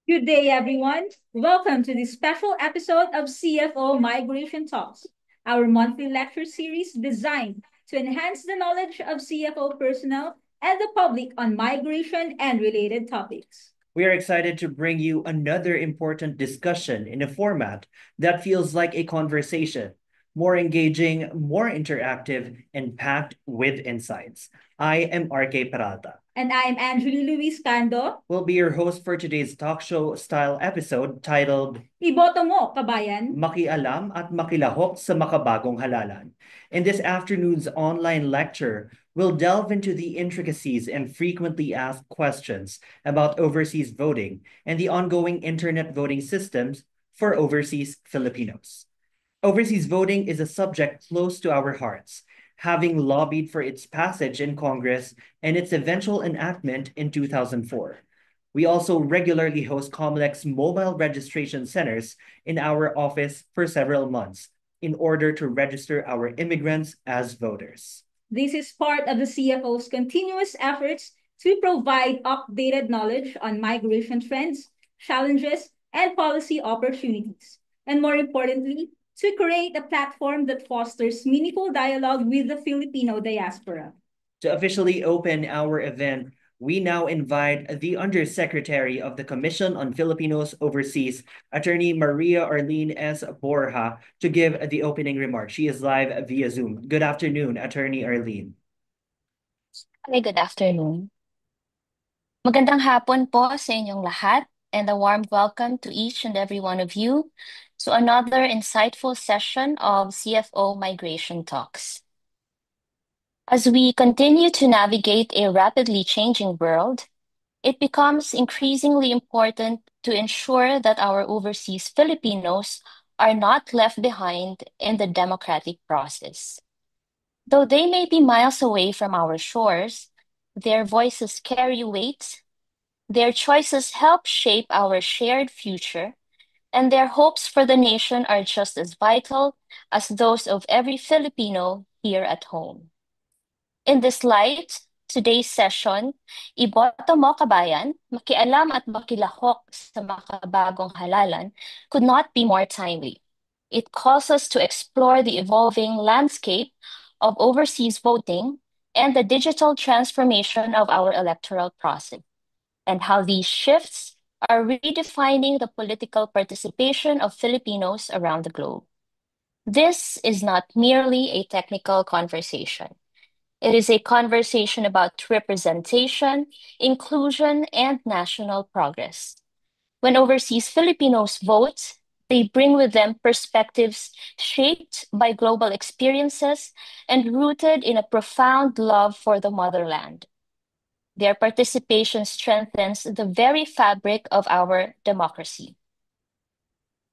Good day, everyone. Welcome to this special episode of CFO Migration Talks, our monthly lecture series designed to enhance the knowledge of CFO personnel and the public on migration and related topics. We are excited to bring you another important discussion in a format that feels like a conversation, more engaging, more interactive, and packed with insights. I am RK Peralta. And I'm Angeli Luis Cando. Will be your host for today's talk show style episode titled Iboto mo, kabayan. Makialam at Makilahok sa Makabagong Halalan. In this afternoon's online lecture, we'll delve into the intricacies and frequently asked questions about overseas voting and the ongoing internet voting systems for overseas Filipinos. Overseas voting is a subject close to our hearts, having lobbied for its passage in Congress and its eventual enactment in 2004. We also regularly host COMELEC's mobile registration centers in our office for several months in order to register our immigrants as voters. This is part of the CFO's continuous efforts to provide updated knowledge on migration trends, challenges, and policy opportunities. And more importantly, to create a platform that fosters meaningful dialogue with the Filipino diaspora. To officially open our event, we now invite the Undersecretary of the Commission on Filipinos Overseas, Attorney Maria Arlene S. Borja, to give the opening remarks. She is live via Zoom. Good afternoon, Attorney Arlene. Hi, good afternoon. Magandang hapon po sa inyong lahat and a warm welcome to each and every one of you to another insightful session of CFO Migration Talks. As we continue to navigate a rapidly changing world, it becomes increasingly important to ensure that our overseas Filipinos are not left behind in the democratic process. Though they may be miles away from our shores, their voices carry weight, their choices help shape our shared future, and their hopes for the nation are just as vital as those of every Filipino here at home. In this light, today's session, Iboto Mo Kabayan, Makialam at Makilahok sa Makabagong Halalan, could not be more timely. It calls us to explore the evolving landscape of overseas voting and the digital transformation of our electoral process, and how these shifts are redefining the political participation of Filipinos around the globe. This is not merely a technical conversation. It is a conversation about representation, inclusion, and national progress. When overseas Filipinos vote, they bring with them perspectives shaped by global experiences and rooted in a profound love for the motherland. Their participation strengthens the very fabric of our democracy.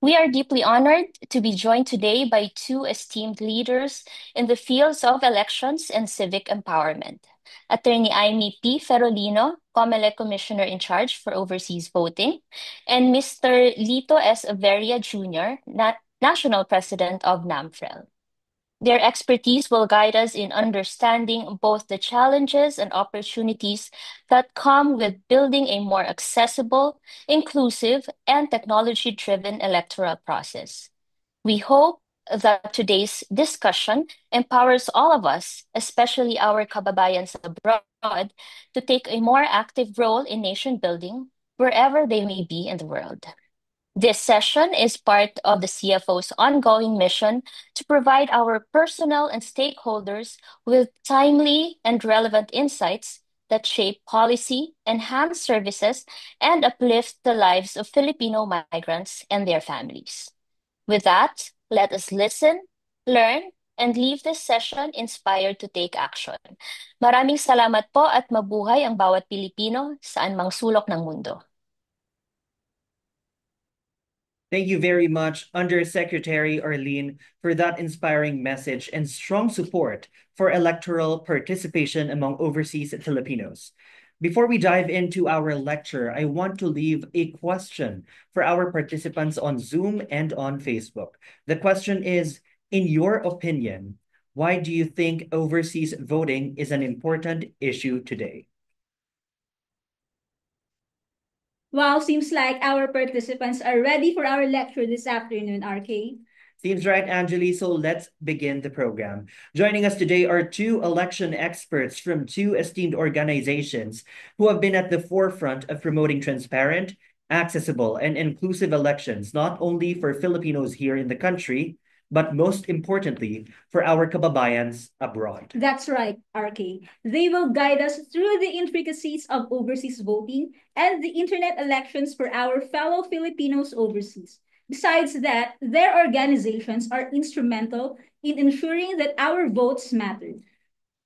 We are deeply honored to be joined today by two esteemed leaders in the fields of elections and civic empowerment. Attorney Amy P. Ferolino, COMELEC Commissioner in Charge for Overseas Voting, and Mr. Lito S. Averia Jr., National President of NAMFREL. Their expertise will guide us in understanding both the challenges and opportunities that come with building a more accessible, inclusive, and technology-driven electoral process. We hope that today's discussion empowers all of us, especially our kababayans abroad, to take a more active role in nation building wherever they may be in the world. This session is part of the CFO's ongoing mission to provide our personnel and stakeholders with timely and relevant insights that shape policy, enhance services, and uplift the lives of Filipino migrants and their families. With that, let us listen, learn, and leave this session inspired to take action. Maraming salamat po at mabuhay ang bawat Pilipino saan mang sulok ng mundo. Thank you very much, Undersecretary Arlene, for that inspiring message and strong support for electoral participation among overseas Filipinos. Before we dive into our lecture, I want to leave a question for our participants on Zoom and on Facebook. The question is, in your opinion, why do you think overseas voting is an important issue today? Wow, seems like our participants are ready for our lecture this afternoon, RK. Seems right, Anjali. So let's begin the program. Joining us today are two election experts from two esteemed organizations who have been at the forefront of promoting transparent, accessible, and inclusive elections, not only for Filipinos here in the country, but most importantly, for our kababayans abroad. That's right, RK. They will guide us through the intricacies of overseas voting and the internet elections for our fellow Filipinos overseas. Besides that, their organizations are instrumental in ensuring that our votes matter.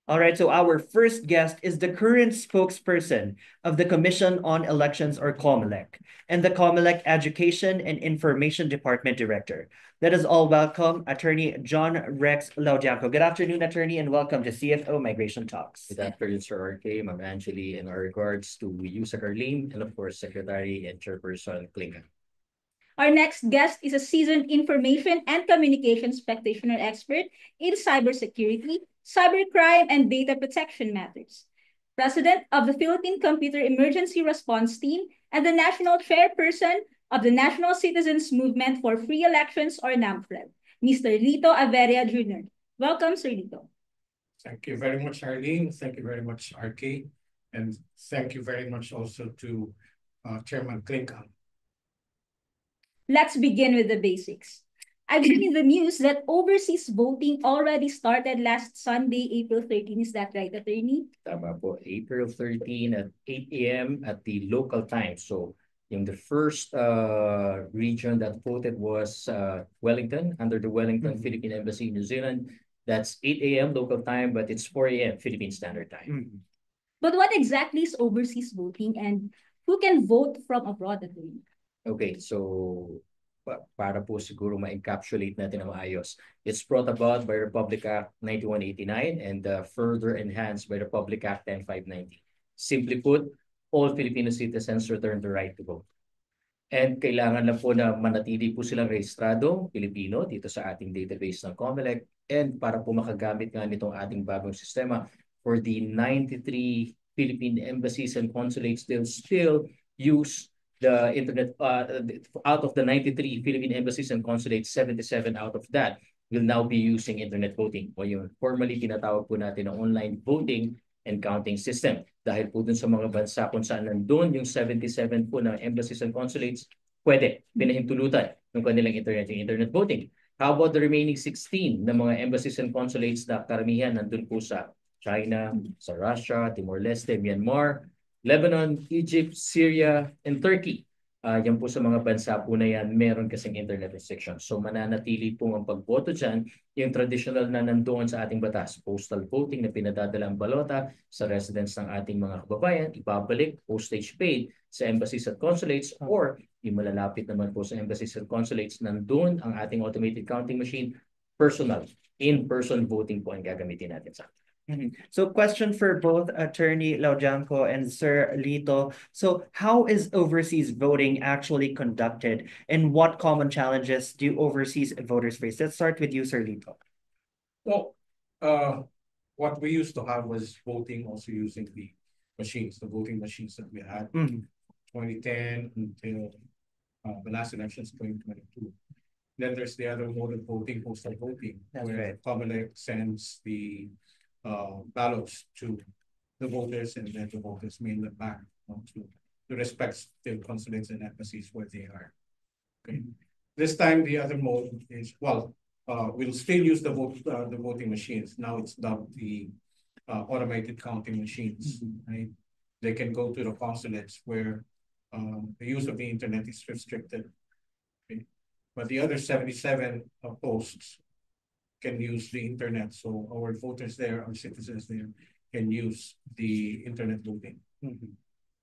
All right, so our first guest is the current spokesperson of the Commission on Elections, or COMELEC, and the COMELEC Education and Information Department Director. Let us all welcome Attorney John Rex Laudianco. Good afternoon, Attorney, and welcome to CFO Migration Talks. Good afternoon, Sir RK, Ma'am Angeli, and our regards to you, Sir Carlene, and of course, Secretary and Chairperson Klinga. Our next guest is a seasoned information and communications practitioner expert in cybersecurity, cybercrime, and data protection matters. President of the Philippine Computer Emergency Response Team and the National Chairperson of the National Citizens Movement for Free Elections, or NAMFREL, Mr. Lito Averia Jr. Welcome, Sir Lito. Thank you very much, Arlene. Thank you very much, RK. And thank you very much also to Chairman Klinka. Let's begin with the basics. I've seen in the news that overseas voting already started last Sunday, April 13. Is that right, Attorney? Tama po, April 13 at 8 a.m. at the local time. So, the first region that voted was Wellington, under the Wellington Philippine Embassy in New Zealand. That's 8 a.m. local time, but it's 4 a.m. Philippine Standard Time. But what exactly is overseas voting, and who can vote from abroad, Attorney? Okay, so para po siguro ma-encapsulate natin na maayos. It's brought about by Republic Act 9189 and further enhanced by Republic Act 10590. Simply put, all Filipino citizens return the right to vote. And kailangan lang po na manatili po silang rehistrado Pilipino dito sa ating database ng COMELEC, and para po makagamit nga nitong ating bagong sistema for the 93 Philippine embassies and consulates, they'll still use the internet. Out of the 93 Philippine embassies and consulates, 77 out of that will now be using internet voting, o yung formally tinatawag po natin ng online voting and counting system. Dahil po dun sa mga bansa kung saan nandun yung 77 po na embassies and consulates, pwede pinahintulutan ng kanilang internet voting. How about the remaining 16 na mga embassies and consulates na karamihan nandun po sa China, sa Russia, Timor-Leste, Myanmar, Lebanon, Egypt, Syria, and Turkey. Yan po sa mga bansa po na yan, meron kasing internet restriction. So mananatili po ang pagboto dyan, yung traditional na nandoon sa ating batas, postal voting na pinadadala ang balota sa residence ng ating mga kababayan, ibabalik, postage paid sa embassies at consulates, or yung malalapit naman po sa embassies at consulates, nandoon ang ating automated counting machine, personal, in-person voting po ang gagamitin natin sa atin. So question for both Attorney Laudianco and Sir Lito. So how is overseas voting actually conducted, and what common challenges do overseas voters face? Let's start with you, Sir Lito. Well, what we used to have was voting also using the machines, the voting machines that we had 2010 until the last elections, 2022. Then there's the other mode of voting, postal voting, where COMELEC sends the ballots to the voters, and then the voters mail them back to the respective consulates and embassies where they are. Okay. This time, the other mode is, we'll still use the voting machines. Now it's dubbed the automated counting machines. Right? They can go to the consulates where the use of the internet is restricted. Okay? But the other 77 posts can use the internet. So our voters there, our citizens there, can use the internet voting.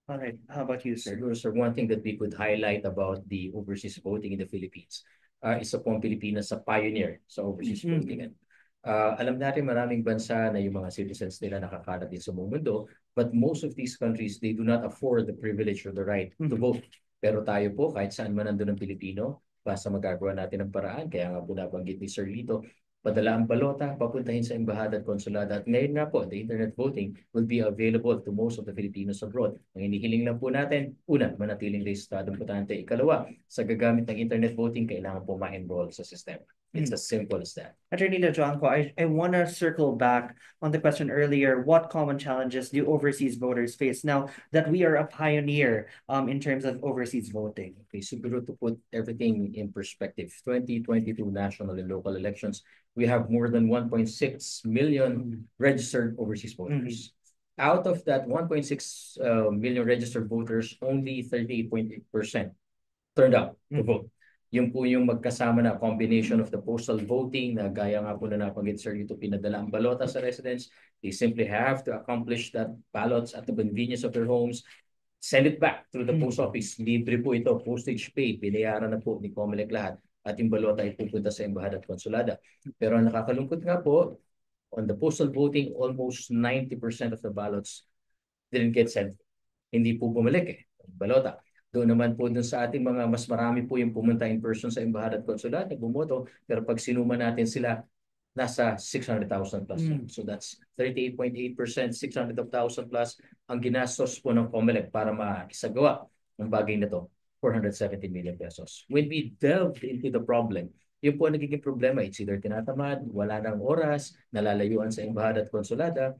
All right. How about you, sir? Sir, one thing that we could highlight about the overseas voting in the Philippines, isa po ang Pilipinas sa pioneer sa overseas voting. Alam natin maraming bansa na yung mga citizens nila nakakalat din sa buong mundo, but most of these countries, they do not afford the privilege or the right to vote. Pero tayo po, kahit saan man nandun ng Pilipino, basta magagawa natin ng paraan, kaya nga po nabanggit ni Sir Lito, padala ang balota, papuntahin sa embahada at konsulada. At ngayon nga po, the internet voting will be available to most of the Filipinos abroad. Ang hinihiling lang po natin, una, manatiling rehistradong botante. Ikalawa, sa gagamit ng internet voting, kailangan po ma-enroll sa sistema. It's as simple as that. Attorney Lejuanco, I want to circle back on the question earlier. What common challenges do overseas voters face now that we are a pioneer in terms of overseas voting? Okay, siguro to put everything in perspective, 2022 national and local elections, we have more than 1.6 million registered overseas voters. Out of that 1.6 million registered voters, only 38.8% turned out to vote. Yung po yung magkasama na combination of the postal voting na gaya nga po na napanggit Sir dito, pinadala ang balota sa residents. They simply have to accomplish that ballots at the convenience of their homes, send it back through the post office. Libre po ito, postage paid, binayaran na po ni COMELEC lahat at yung balota ay pupunta sa embahada at konsulada. Pero ang nakakalungkot nga po, on the postal voting, almost 90% of the ballots didn't get sent. Hindi po bumalik balota. Doon naman po dun sa ating mga mas marami po yung pumunta in person sa embahada at konsulado, bumoto, pero pag sinuma natin sila, nasa 600,000 plus. So that's 38.8%, 600,000 plus ang ginastos po ng COMELEC para maisagawa ng bagay na to, 470 million pesos. When we delved into the problem, yun po ang nagiging problema. It's either tinatamad, wala nang oras, nalalayuan sa embahada at konsulada.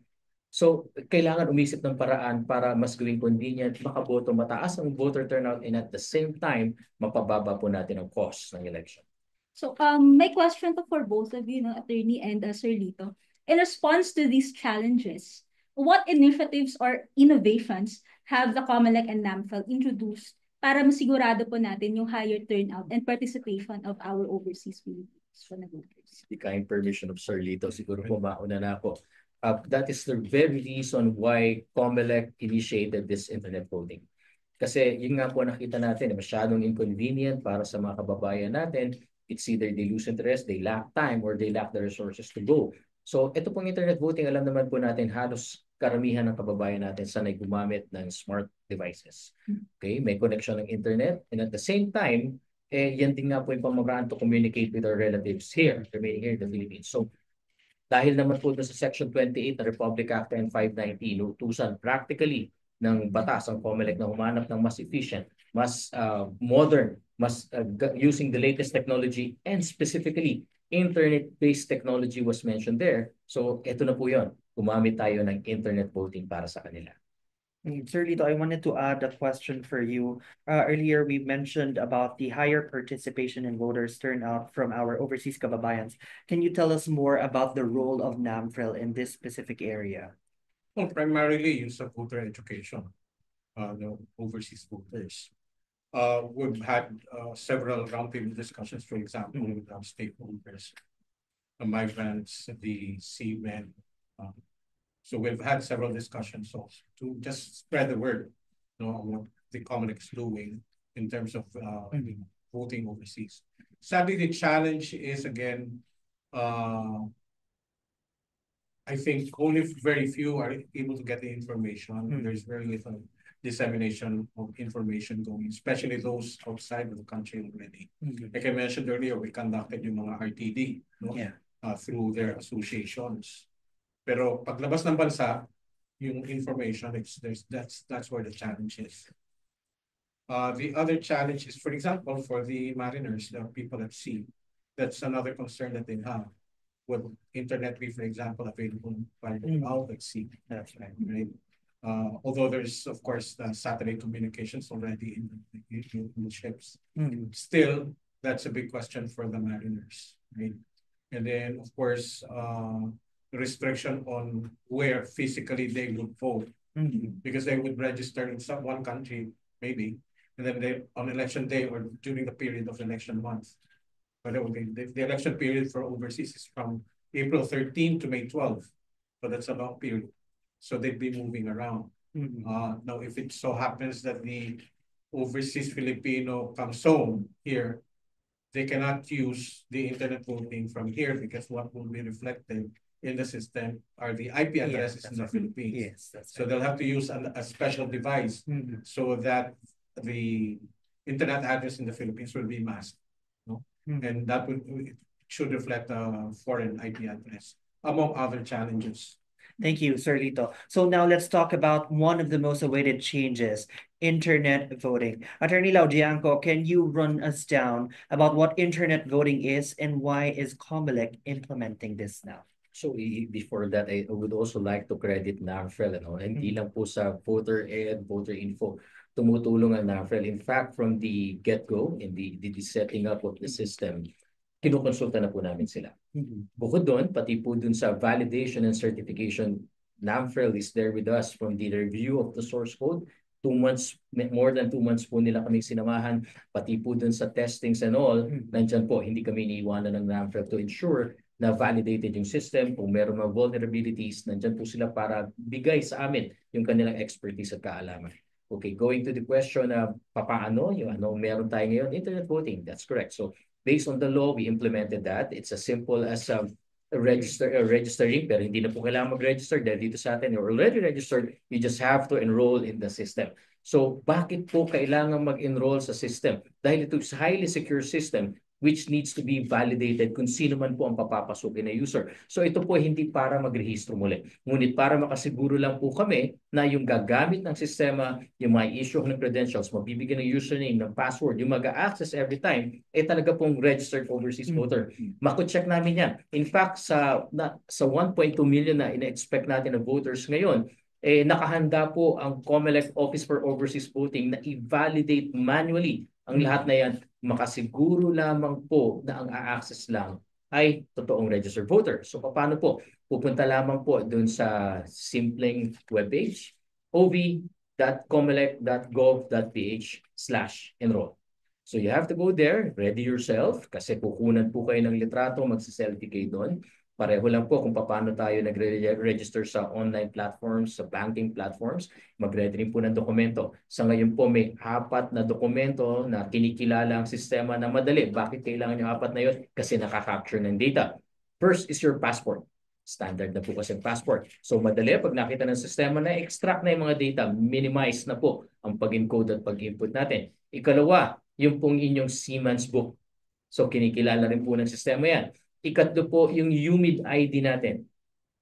So, kailangan umisip ng paraan para mas gawing convenient, makaboto, mataas ang voter turnout, and at the same time, mapababa po natin ang cost ng election. So, my question to for both of you, Attorney and Sir Lito, in response to these challenges, what initiatives or innovations have the COMELEC and NAMFEL introduced para masigurado po natin yung higher turnout and participation of our overseas voters? The kind permission of Sir Lito, siguro po mauna na ako. That is the very reason why COMELEC initiated this internet voting. Kasi yun nga po nakita natin, masyadong inconvenient para sa mga kababayan natin. It's either they lose interest, they lack time, or they lack the resources to go. So ito pong internet voting, alam naman po natin, halos karamihan ng kababayan natin sanay gumamit ng smart devices. Okay, may connection ng internet, and at the same time, yan din nga po yung pamamaraan to communicate with our relatives here, remaining here in the Philippines. So dahil naman po sa Section 28 ng Republic Act 590, inutusan practically ng batas ang COMELEC na humanap ng mas efficient, mas modern, mas using the latest technology, and specifically internet-based technology was mentioned there. So ito na po yun, gumamit tayo ng internet voting para sa kanila. Sir Lito, I wanted to add a question for you. Earlier, we mentioned about the higher participation in voters turnout from our overseas kababayans. Can you tell us more about the role of NAMFREL in this specific area? Well, primarily use of voter education, the overseas voters. We've had several roundtable discussions, for example, with our stakeholders, the migrants, the seamen. So we've had several discussions also to just spread the word, on what the COMELEC is doing in terms of voting overseas. Sadly, the challenge is again, I think only very few are able to get the information. There's very little dissemination of information going, especially those outside of the country already. Like I mentioned earlier, we conducted yung mga RTD through their associations. Pero paglabas ng bansa, yung information, that's where the challenge is. The other challenge is, for example, for the mariners, the people at sea, that's another concern that they have. Would internet be, for example, available by out at sea? That's right. Although there's, of course, satellite communications already in the ships. Still, that's a big question for the mariners, right? And then, of course, restriction on where physically they would vote, because they would register in one country, maybe, and then they on election day or during the period of election month. But the election period for overseas is from April 13 to May 12. So that's a long period. So they'd be moving around. Now, if it so happens that the overseas Filipino comes home here, they cannot use the internet voting from here because what will be reflected in the system are the IP addresses in the Philippines. Yes, that's so they'll have to use a special device so that the internet address in the Philippines will be masked. And that would should reflect a foreign IP address, among other challenges. Thank you, Sir Lito. So now let's talk about one of the most awaited changes, internet voting. Attorney Laudianco, can you run us down about what internet voting is and why is COMELEC implementing this now? So before that, I would also like to credit NAMFREL, hindi lang po sa voter ed, voter info, tumutulong ang NAMFREL. In fact, from the get-go, in the setting up of the system, kinukonsulta na po namin sila. Bukod doon, pati po dun sa validation and certification, NAMFREL is there with us from the review of the source code. 2 months, more than 2 months po nila kami sinamahan, pati po dun sa testings and all, nandyan po, hindi kami iniiwanan ng NAMFREL to ensure na validated yung system. Kung meron mga vulnerabilities, nandyan po sila para bigay sa amin yung kanilang expertise at kaalaman. Okay, going to the question na papaano, yung meron tayo ngayon, internet voting, that's correct. So based on the law, we implemented that. It's as simple as registering, pero hindi na po kailangan mag-register dahil dito sa atin, you're already registered, you just have to enroll in the system. So bakit po kailangan mag-enroll sa system? Dahil ito is a highly secure system which needs to be validated kung sino man po ang papapasukin na user. So ito po hindi para magrehistro muli. Ngunit para makasiguro lang po kami na yung gagamit ng sistema, yung may issue ng credentials, mabibigyan ng username, ng password, yung mag-access every time, talaga pong registered overseas voter. Mako-check namin yan. In fact, sa 1.2 million na ina-expect natin na voters ngayon, nakahanda po ang COMELEC Office for Overseas Voting na i-validate manually ang lahat na yan, makasiguro lamang po na ang a-access lang ay totoong registered voter. So paano po? Pupunta lamang po dun sa simpleng webpage, ov.comelec.gov.ph/enroll. So you have to go there, ready yourself, kasi kukunan po kayo ng litrato, magsiselfie kayo doon. Pareho lang po kung paano tayo nagre-register sa online platforms, sa banking platforms. Mag-ready rin po ng dokumento. Sa ngayon po may 4 na dokumento na kinikilala ang sistema na madali. Bakit kailangan yung 4 na yun? Kasi nakaka-capture ng data. First is your passport. Standard na po kasi passport. So madali, pag nakita ng sistema na extract na yung mga data, minimize na po ang pag-encode at pag-input natin. Ikalawa, yung pong inyong Siemens book. So kinikilala rin po ng sistema yan. Ikatlo po yung UMID ID natin.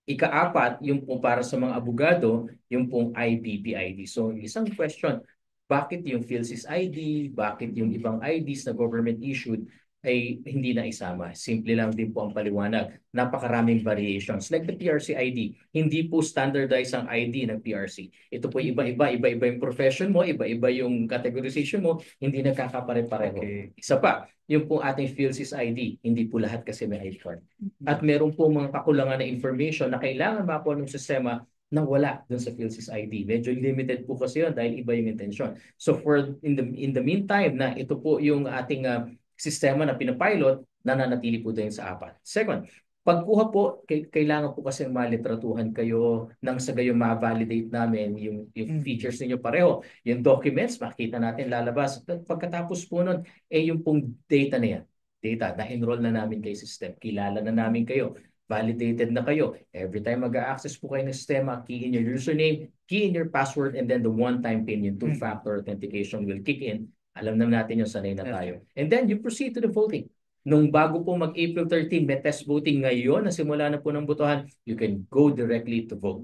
Ika-4, yung po para sa mga abogado, yung pong IPP ID. So isang question, bakit yung PhilSys ID, bakit yung ibang IDs na government issued ay hindi na isama? Simple lang din po ang paliwanag. Napakaraming variations. Like the PRC ID, hindi po standardized ang ID ng PRC. Ito po iba-iba yung profession mo, iba-iba yung categorization mo, hindi nagkakapare-pareho. Okay. Isa pa, yung po ating PhilSys ID, hindi po lahat kasi may ID card. At meron po mga kakulangan na information na kailangan makuha ng sistema na wala dun sa PhilSys ID. Medyo limited po kasi yun dahil iba yung intention. So in the meantime na ito po yung ating sistema na pinapilot, nananatili po din sa 4. Second, pagkuha po, kailangan po kasi malitratuhan kayo nang sa gayon ma-validate namin yung features ninyo pareho. Yung documents, makita natin lalabas. Pagkatapos po nun, yung pong data na yan. Data, na-enroll na namin kay system. Kilala na namin kayo. Validated na kayo. Every time mag-access po kayo ng sistema, key in your username, key in your password, and then the one-time PIN, yung two-factor authentication will kick in. Alam na natin yung sanay na tayo. And then you proceed to the voting. Nung bago po mag-April 13, may test voting ngayon, na simula na po ng botohan, you can go directly to vote.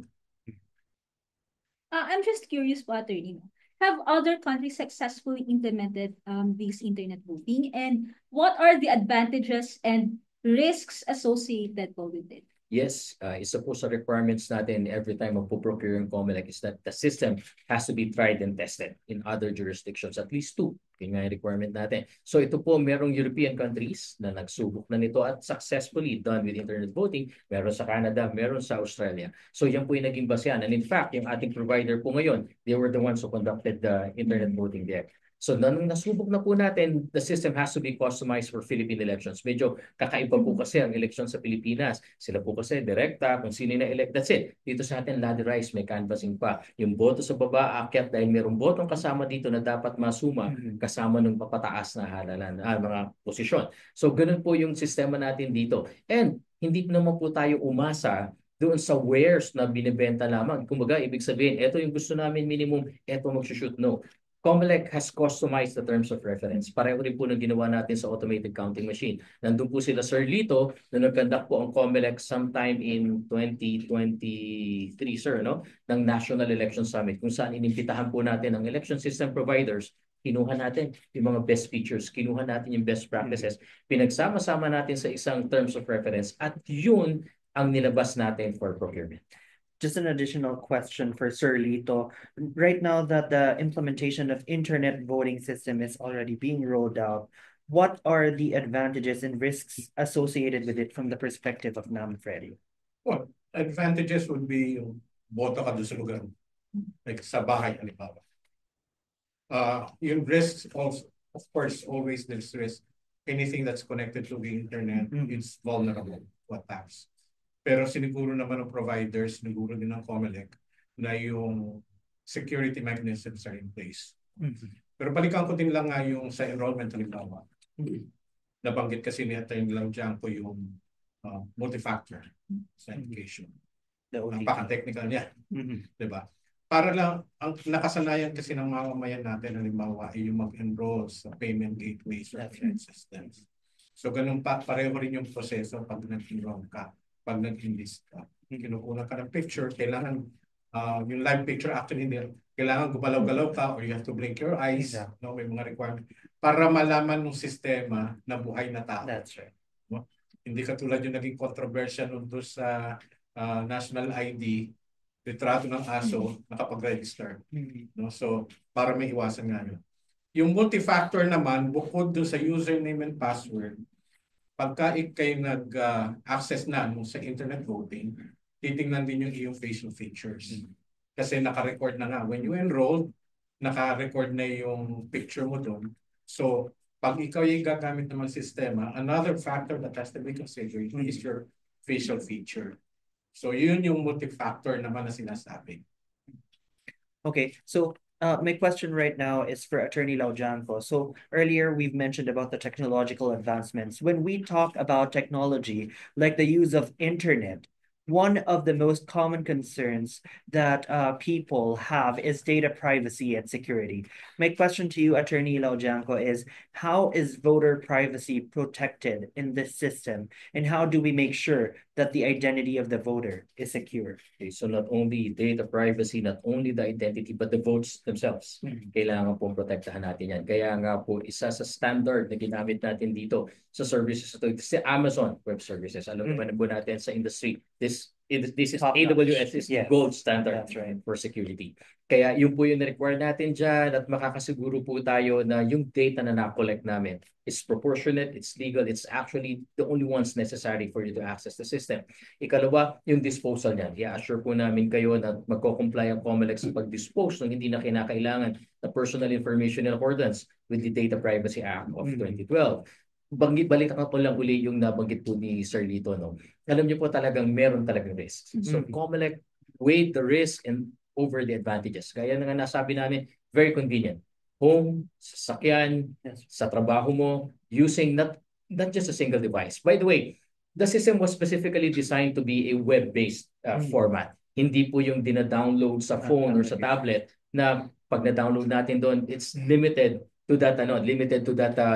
I'm just curious, Attorney. Have other countries successfully implemented this internet voting? And what are the advantages and risks associated with it? Yes, isa po sa requirements natin every time magpo-procure yung COMELEC is that the system has to be tried and tested in other jurisdictions, at least 2. Yun nga yung requirement natin. So ito po, merong European countries na nagsubok na nito at successfully done with internet voting. Meron sa Canada, meron sa Australia. So yan po yung naging basehan. And in fact, yung ating provider po ngayon, they were the ones who conducted the internet voting there. So nung nasubok na po natin, the system has to be customized for Philippine elections. Medyo kakaiba po kasi ang election sa Pilipinas. Sila po kasi direkta, kung sino na-elect, that's it. Dito sa atin, ladderized, may canvassing pa. Yung boto sa baba, akyat dahil mayroong botong kasama dito na dapat masuma kasama ng papataas na halalan, mga posisyon. So ganun po yung sistema natin dito. And hindi naman po tayo umasa doon sa wares na binibenta lamang. Kumbaga, ibig sabihin, ito yung gusto namin minimum, ito mag-shoot no. COMELEC has customized the terms of reference. Pareho rin po ng ginawa natin sa automated counting machine. Nandun po sila Sir Lito na nag-conduct po ang COMELEC sometime in 2023, sir, no? Ng National Election Summit, kung saan inimbitahan po natin ang election system providers. Kinuha natin yung mga best features, kinuha natin yung best practices, pinagsama-sama natin sa isang terms of reference, at yun ang nilabas natin for procurement. Just an additional question for Sir Lito. Right now that the implementation of internet voting system is already being rolled out, what are the advantages and risks associated with it from the perspective of NAM-FREDI? Well, advantages would be yung boto ka doon sa lugar. Like sa bahay, halimbawa. Yung risks also, of course, always there's risk. Anything that's connected to the internet, it's vulnerable to attacks. Pero siniguro naman ng providers, siniguro din ng COMELEC na yung security mechanisms are in place. Pero balikan ko din lang nga yung sa enrollment halimbawa. Nabanggit kasi ni Atty. Laujanco yung multi-factor authentication. Napaka-technical niya. Diba? Para lang, ang nakasanayan kasi ng mamamayan natin halimbawa ay yung mag-enroll sa payment gateways or payment systems. So ganun pareho rin yung proseso pag nag-enroll ka. Pag nag-enlist ka, kinukuha ka ng picture, kailangan yung live picture actually hindi, kailangan gumalaw-galaw ka or you have to blink your eyes, no, may mga requirement para malaman ng sistema na buhay na tao. That's right. No? Hindi katulad yung naging controversial nung doon sa national ID, litrato ng aso, nakapag-register. No? So, para may iwasan nga yun. Yung multi-factor naman, bukod doon sa username and password, pagka kayo nag-access na sa internet voting, titingnan din yung iyong facial features. Kasi naka-record na nga. When you enrolled, naka-record na yung picture mo doon. So, pag ikaw yung gagamit ng sistema, another factor that has to be considered is your facial feature. So, yun yung multi-factor naman na sinasabi. Okay, so my question right now is for Attorney Laujanco. So earlier we've mentioned about the technological advancements. When we talk about technology, like the use of internet, one of the most common concerns that people have is data privacy and security. My question to you, Attorney Laujanco, is how is voter privacy protected in this system? And how do we make sure that the identity of the voter is secure? Okay, so not only data privacy, not only the identity, but the votes themselves. Kailangan po protektahan natin yan. Kaya nga po, isa sa standard na ginamit natin dito sa services ito, si Amazon Web Services. Alam naman po natin sa industry, this is AWS is gold standard for security. Kaya yun po yung require natin dyan at makakasiguro po tayo na yung data na na-collect namin is proportionate, it's legal, it's actually the only ones necessary for you to access the system. Ikalawa, yung disposal niyan. I-assure po namin kayo na magko-comply ang COMELEC sa pag-dispose ng hindi na kinakailangan na personal information in accordance with the Data Privacy Act of 2012. Balikan ko lang uli yung nabanggit po ni Sir Lito, no? Alam niyo po talagang meron talagang risk. So COMELEC weighed the risk and over the advantages. Kaya nga nasabi namin, very convenient. Home, sasakyan, sa trabaho mo, using not just a single device. By the way, the system was specifically designed to be a web-based format. Hindi po yung dina-download sa phone or sa tablet na pag na-download natin doon, it's limited to that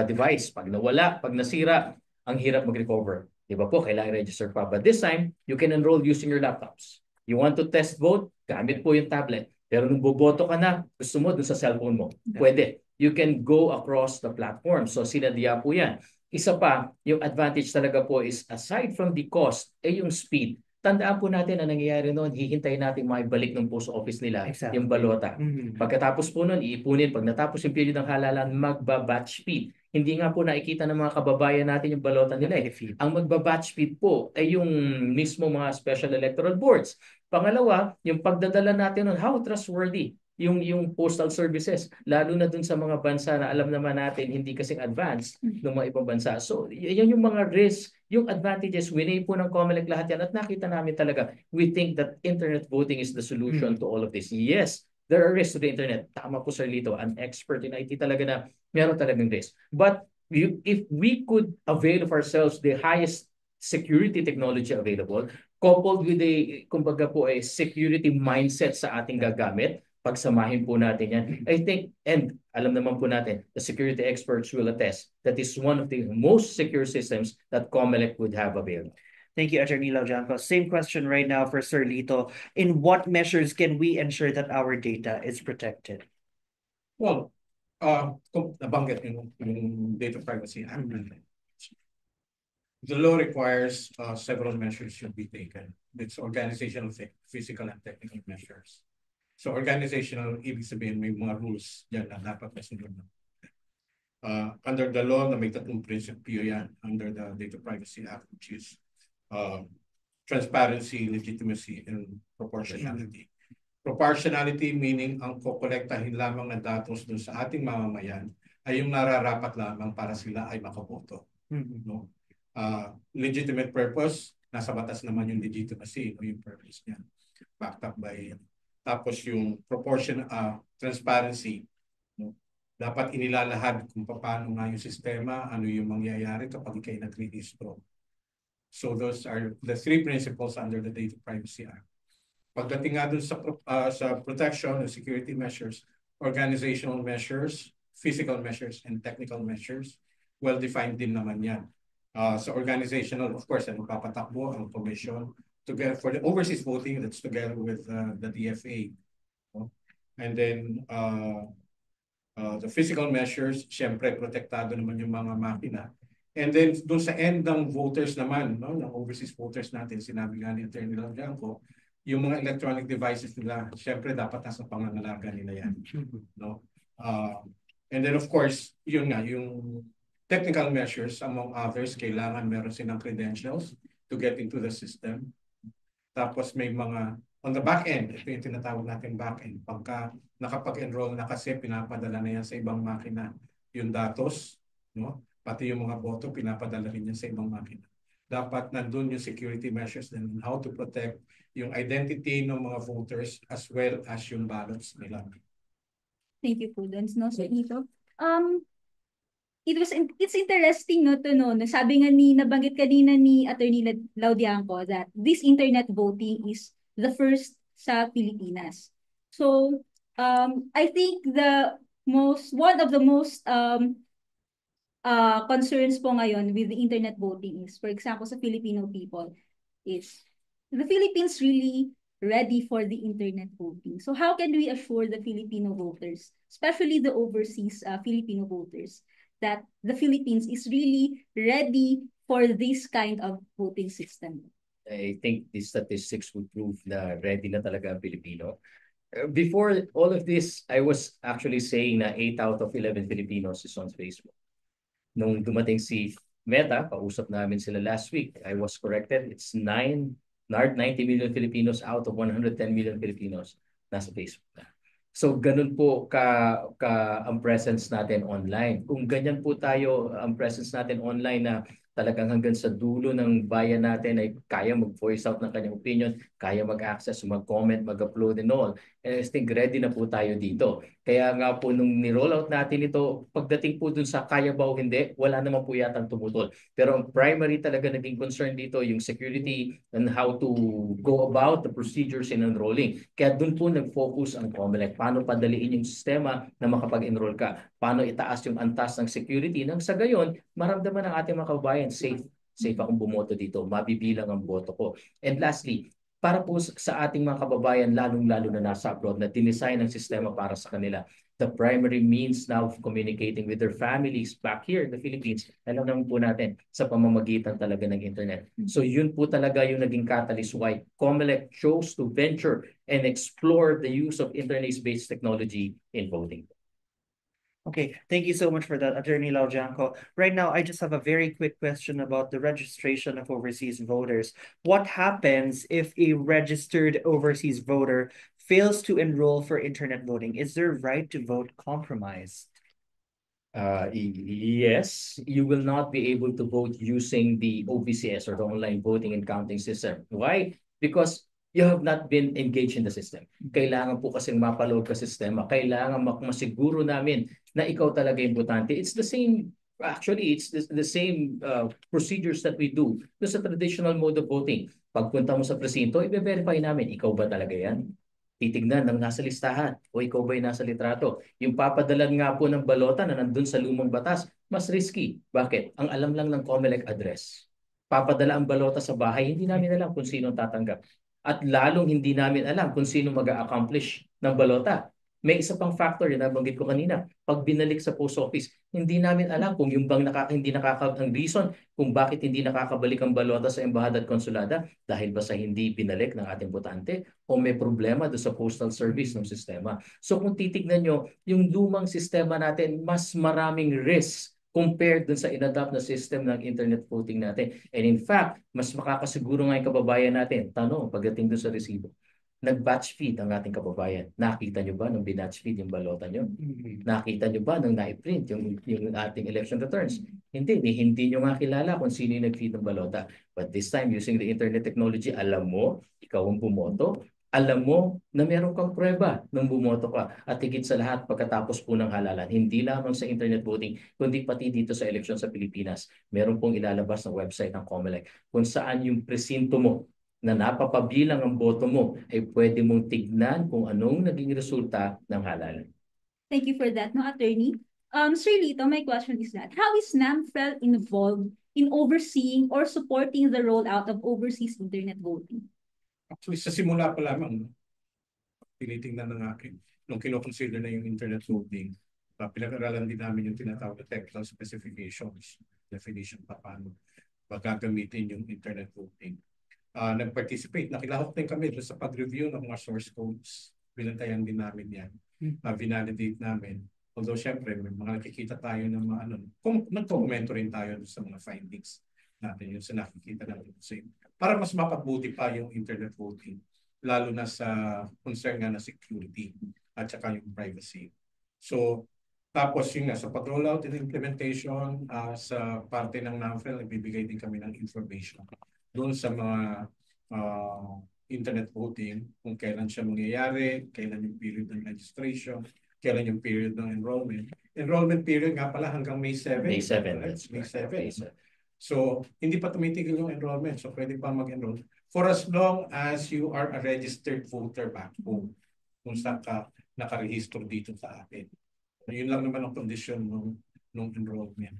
device. Pag nawala, pag nasira, ang hirap mag-recover. Di ba po? Kailangan register pa. But this time, you can enroll using your laptops. You want to test vote? Gamit po yung tablet. Pero nung boboto ka na, gusto mo dun sa cellphone mo. Pwede. You can go across the platform. So sinadya po yan. Isa pa, yung advantage talaga po is aside from the cost, yung speed. Tandaan po natin na nangyayari noon, hihintayin natin maibalik ng post office nila yung balota. Pagkatapos po noon, iipunin. Pag natapos yung period ng halalan, magba-batch feed. Hindi nga po nakikita ng mga kababayan natin yung balota nila. Ang magba-batch feed po ay yung mismo mga special electoral boards. Pangalawa, yung pagdadala natin nun, how trustworthy yung postal services, lalo na dun sa mga bansa na alam naman natin hindi kasing advanced ng mga ibang bansa. So, yan yung mga risks, yung advantages, winay po ng COMELEC lahat yan at nakita namin talaga, we think that internet voting is the solution to all of this. Yes, there are risks to the internet. Tama po, Sir Lito, an expert in IT talaga na meron talagang risk. But if we could avail of ourselves the highest security technology available, coupled with a, kumbaga po, a security mindset sa ating gagamit, pagsamahin po natin yan. I think, and alam naman po natin, the security experts will attest that is one of the most secure systems that COMELEC would have available. Thank you, Attorney Laujanco. Same question right now for Sir Lito. In what measures can we ensure that our data is protected? Well, kung nabanggit yung Data Privacy Act, the law requires several measures should be taken. It's organizational, physical, and technical measures. So organizational, ibig sabihin may mga rules yan na dapat masunod. Under the law na may tatlong prinsipyo yan under the Data Privacy Act, which is transparency, legitimacy, and proportionality. Proportionality meaning ang kokolektahin lamang na datos dun sa ating mamamayan ay yung nararapat lamang para sila ay makaboto. No? Legitimate purpose, nasa batas naman yung legitimacy, no? Yung purpose niya, backed up by tapos yung transparency, no? Dapat inilalahad kung paano nga yung sistema, ano yung mangyayari kapag ikay nag-rehistro. So those are the three principles under the Data Privacy Act. Pagdating nga dun sa protection and security measures, organizational measures, physical measures, and technical measures, well-defined din naman yan. So organizational, of course, ano papatakbo ang commission together for the overseas voting, that's together with the DFA. And then the physical measures, syempre protektado naman yung mga makina. And then doon sa end ng voters naman, no, ng overseas voters natin, sinabi nga ni Attorney Laujanco, yung mga electronic devices nila, syempre dapat nasa pangangalaga nila yan. No? And then of course, yun nga, yung technical measures, among others, kailangan meron silang credentials to get into the system. Tapos may mga, on the back end, ito yung tinatawag natin back end, pagka nakapag-enroll na kasi, pinapadala na yan sa ibang makina yung datos, no? Pati yung mga boto, pinapadala rin yan sa ibang makina. Dapat nandun yung security measures and how to protect yung identity ng mga voters as well as yung ballots nila. Thank you, Prudence. No, Sir Nito. It's interesting no to know, sabi nga nabanggit kanina ni Attorney Laudianco that this internet voting is the first sa Pilipinas. So, I think one of the most concerns po ngayon with the internet voting is, for example, sa Filipino people, is the Philippines really ready for the internet voting? So how can we assure the Filipino voters, especially the overseas Filipino voters, that the Philippines is really ready for this kind of voting system? I think the statistics would prove na ready na talaga ang Pilipino. Before all of this, I was actually saying na 8 out of 11 Filipinos is on Facebook. Nung dumating si Meta, kausap namin sila last week, I was corrected. It's 90 million Filipinos out of 110 million Filipinos nasa Facebook na. So ganun po ang presence natin online. Kung ganyan po tayo ang presence natin online na talagang hanggang sa dulo ng bayan natin ay kaya mag-voice out ng kanyang opinion, kaya mag-access, mag-comment, mag-upload and all. And I think ready na po tayo dito. Kaya nga po nung ni-roll out natin ito, pagdating po dun sa kaya ba o hindi, wala naman po yatang tumutol. Pero ang primary talaga naging concern dito, yung security and how to go about the procedures in enrolling. Kaya dun po nag-focus ang COMELEC. Paano padaliin yung sistema na makapag-enroll ka? Paano itaas yung antas ng security? Nang sa gayon, maramdaman ng ating mga kababayan, safe akong bumoto dito, mabibilang ang boto ko. And lastly, para po sa ating mga kababayan, lalong-lalo na nasa abroad, na dinesign ang sistema para sa kanila, the primary means now of communicating with their families back here in the Philippines, alam naman po natin, sa pamamagitan talaga ng internet. So yun po talaga yung naging catalyst why COMELEC chose to venture and explore the use of internet-based technology in voting. Okay, thank you so much for that, Attorney Laujanco. Right now, I just have a very quick question about the registration of overseas voters. What happens if a registered overseas voter fails to enroll for internet voting? Is their right to vote compromised? Yes, you will not be able to vote using the OVCS or the online voting and counting system. Why? Because you have not been engaged in the system. Kailangan po kasing mapaload ka sistema. Kailangan masiguro namin na ikaw talaga yung botante. It's the same, actually, it's the same procedures that we do sa traditional mode of voting. Pagpunta mo sa presinto, i-verify namin, ikaw ba talaga yan? titignan ng nasa listahan o ikaw ba'y nasa litrato. Yung papadalan nga po ng balota na nandun sa lumang batas, mas risky. Bakit? Ang alam lang ng COMELEC address. Papadala ang balota sa bahay, hindi namin alam kung sino tatanggap. At lalong hindi namin alam kung sino mag-a-accomplish ng balota. May isa pang factor yun nabanggit ko kanina. Pag binalik sa post office, hindi namin alam kung yung bang hindi ang reason kung bakit hindi nakakabalik ang balota sa embahada at konsulada dahil ba sa hindi binalik ng ating botante o may problema do sa postal service ng sistema. So kung titignan nyo, yung lumang sistema natin, mas maraming risk compared dun sa inadapt na system ng internet voting natin. And in fact, mas makakasiguro nga yung kababayan natin. Tanong, pagdating dun sa resibo, nag-batch feed ang ating kababayan. Nakita nyo ba nung binatch feed yung balota nyo? Nakita nyo ba nung na-print yung ating election returns? Hindi nyo nga kilala kung sino yung nag-feed ng balota. But this time, using the internet technology, alam mo, ikaw ang bumoto, alam mo na meron kang prueba nung bumoto ka. At higit sa lahat, pagkatapos po ng halalan, hindi lamang sa internet voting, kundi pati dito sa eleksyon sa Pilipinas, meron pong ilalabas ng website ng COMELEC kung saan yung presinto mo na napapabilang ang boto mo ay pwede mong tignan kung anong naging resulta ng halalan. Thank you for that, no, Attorney. Sir Lito, my question is that, how is NAMFEL involved in overseeing or supporting the rollout of overseas internet voting? Actually, sa simula pa lamang, tinitingnan ng akin, nung kinoconsider na yung internet voting, pinag-aralan din namin yung tinatawag na technical specifications, definition pa paano magagamitin yung internet voting. Nag-participate, nakilahok din kami sa pag-review ng mga source codes. Binantayan din namin yan. Vinalidate namin. Although syempre, may mga nakikita tayo ng mga nag-commento rin tayo sa mga findings natin, yung sa nakikita natin. Para mas mapabuti pa yung internet voting, lalo na sa concern nga na security at saka yung privacy. So, tapos yun nga, sa pag-rollout and implementation, sa parte ng NAMFEL, nagbibigay din kami ng information doon sa mga internet voting, kung kailan siya mangyayari, kailan yung period ng registration, kailan yung period ng enrollment. Enrollment period nga pala hanggang May 7. May 7. May 7. So, hindi pa tumitigil yung enrollment. So, pwede pa mag-enroll. For as long as you are a registered voter back home, kung saan ka nakarehistro dito sa atin. Yun lang naman ang condition ng enrollment.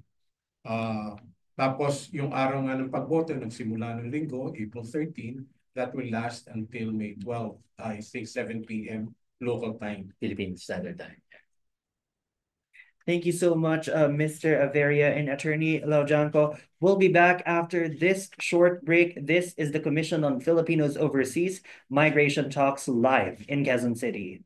Tapos, yung araw nga ng pagboto, nagsimula ng linggo, April 13, that will last until May 12, I think 7 p.m. local time. Philippine Standard Time. Thank you so much, Mr. Averia and Attorney Laujanco. We'll be back after this short break. This is the Commission on Filipinos Overseas Migration Talks live in Quezon City.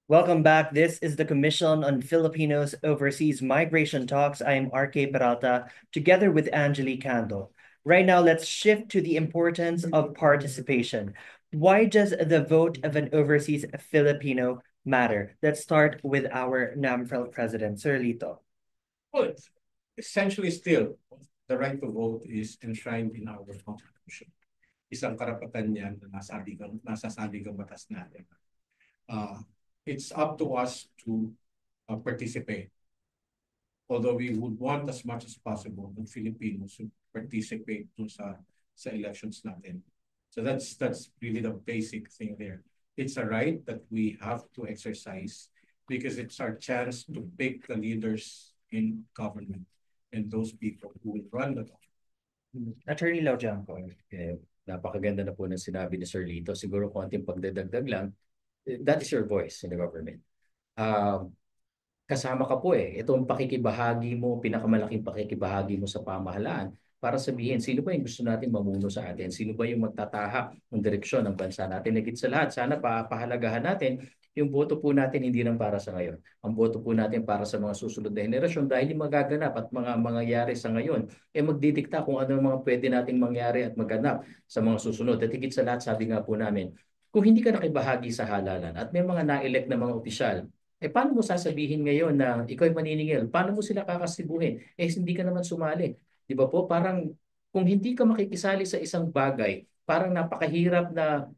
Welcome back. This is the Commission on Filipinos Overseas Migration Talks. I am RK Peralta, together with Angelique Candle. Right now, let's shift to the importance of participation. Why does the vote of an overseas Filipino matter? Let's start with our NAMFREL president, Sir Lito. Well, essentially still, the right to vote is enshrined in our Constitution. Isang karapatan yan na nasasabi ng batas natin. It's up to us to participate. Although we would want as much as possible the Filipinos to participate sa elections natin. So that's really the basic thing there. It's a right that we have to exercise because it's our chance to pick the leaders in government and those people who will run the government. Attorney Lau Jiangco. Napakaganda na po ng sinabi ni Sir Lito. Siguro konting pagdadagdag lang, that is your voice in the government. Kasama ka po itong pakikibahagi mo, pinakamalaking pakikibahagi mo sa pamahalaan para sabihin sino ba yung gusto nating mamuno sa atin, sino ba yung magtatahak ng direksyon ng bansa natin. Higit sa lahat, sana pahalagahan natin yung boto po natin hindi lang para sa ngayon. Ang boto po natin para sa mga susunod na henerasyon dahil yung magaganap at mga mangyayari sa ngayon, magdidikta kung ano mga pwede nating mangyari at maganap sa mga susunod. At higit sa lahat, sabi nga po namin, kung hindi ka nakibahagi sa halalan at may mga na-elect na mga opisyal, paano mo sasabihin ngayon na ikaw ay maniningil? Paano mo sila kakasibuhin? Hindi ka naman sumali. Di ba po? Parang kung hindi ka makikisali sa isang bagay, parang napakahirap na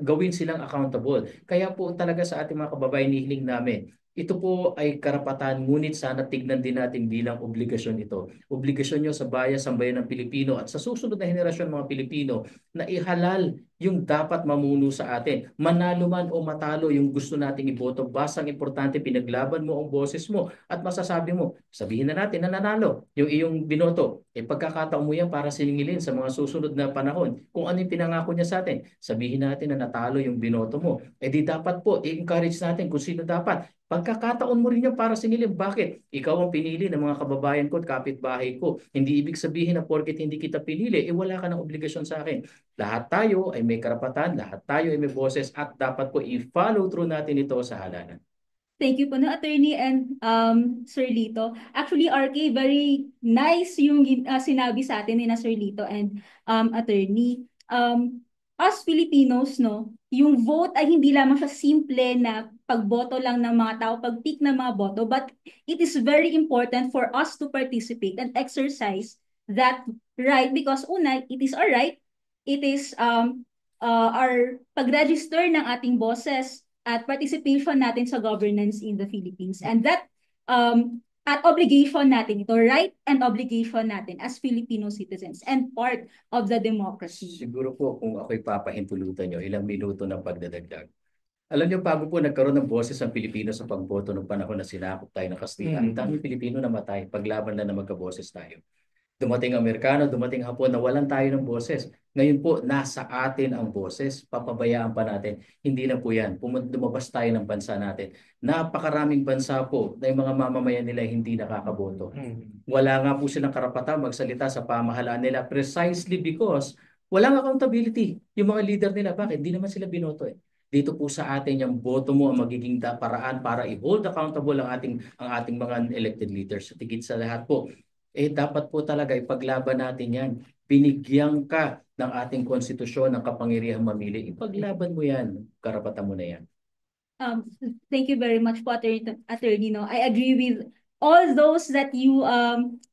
gawin silang accountable. Kaya po talaga sa ating mga kababayan, hihiling namin, ito po ay karapatan, ngunit sana tignan din natin bilang obligasyon ito. Obligasyon nyo sa sambayan ng Pilipino at sa susunod na henerasyon mga Pilipino na ihalal yung dapat mamuno sa atin. Manalo man o matalo yung gusto nating iboto, basang importante pinaglaban mo ang boses mo at masasabi mo, sabihin na natin na nanalo yung iyong binoto. Pagkakataon mo yan para siningilin sa mga susunod na panahon. Kung ano yung pinangako niya sa atin, sabihin natin na natalo yung binoto mo. Di dapat po, i-encourage natin kung sino dapat. Pagkakataon mo rin yan para singilin. Bakit? Ikaw ang pinili ng mga kababayan ko at kapitbahay ko. Hindi ibig sabihin na porket hindi kita pinili, wala ka ng obligasyon sa akin. Lahat tayo ay may karapatan, lahat tayo ay may boses at dapat po i-follow through natin ito sa halalan. Thank you po na Attorney and Sir Lito. Actually, RK, very nice yung sinabi sa atin ni na Sir Lito and Attorney. As Filipinos, yung vote ay hindi lamang siya simple na pagboto lang ng mga tao, pag-pick ng mga boto, but it is very important for us to participate and exercise that right because una, it is our right, it is our pag-register ng ating boses at participation natin sa governance in the Philippines. And that at obligation natin ito, right and obligation natin as Filipino citizens and part of the democracy. Siguro po kung ako'y papahintulutan nyo, ilang minuto ng pagdadagdag. Alam niyo, bago po nagkaroon ng boses ang Pilipino sa pagboto ng panahon na sinakop tayo ng Kastila, ang daming Pilipino namatay, paglaban na magkaboses tayo. Dumating ang Amerikano, dumating Hapon, nawalan tayo ng boses. Ngayon po, nasa atin ang boses. Papabayaan pa natin. Hindi na po yan. Lumabas tayo ng bansa natin. Napakaraming bansa po na yung mga mamamayan nila hindi nakakaboto. Wala nga po silang karapatan magsalita sa pamahalaan nila precisely because walang accountability. Yung mga leader nila, bakit? Hindi naman sila binoto Dito po sa atin yung boto mo ang magiging paraan para i-hold accountable ang ating mga elected leaders. Tigit sa lahat po, dapat po talaga ipaglaban natin yan. Binigyan ka ng ating konstitusyon ng kapangyarihang mamili. Ipaglaban mo yan. Karapatan mo na yan. Thank you very much po, Attorney. I agree with all those that you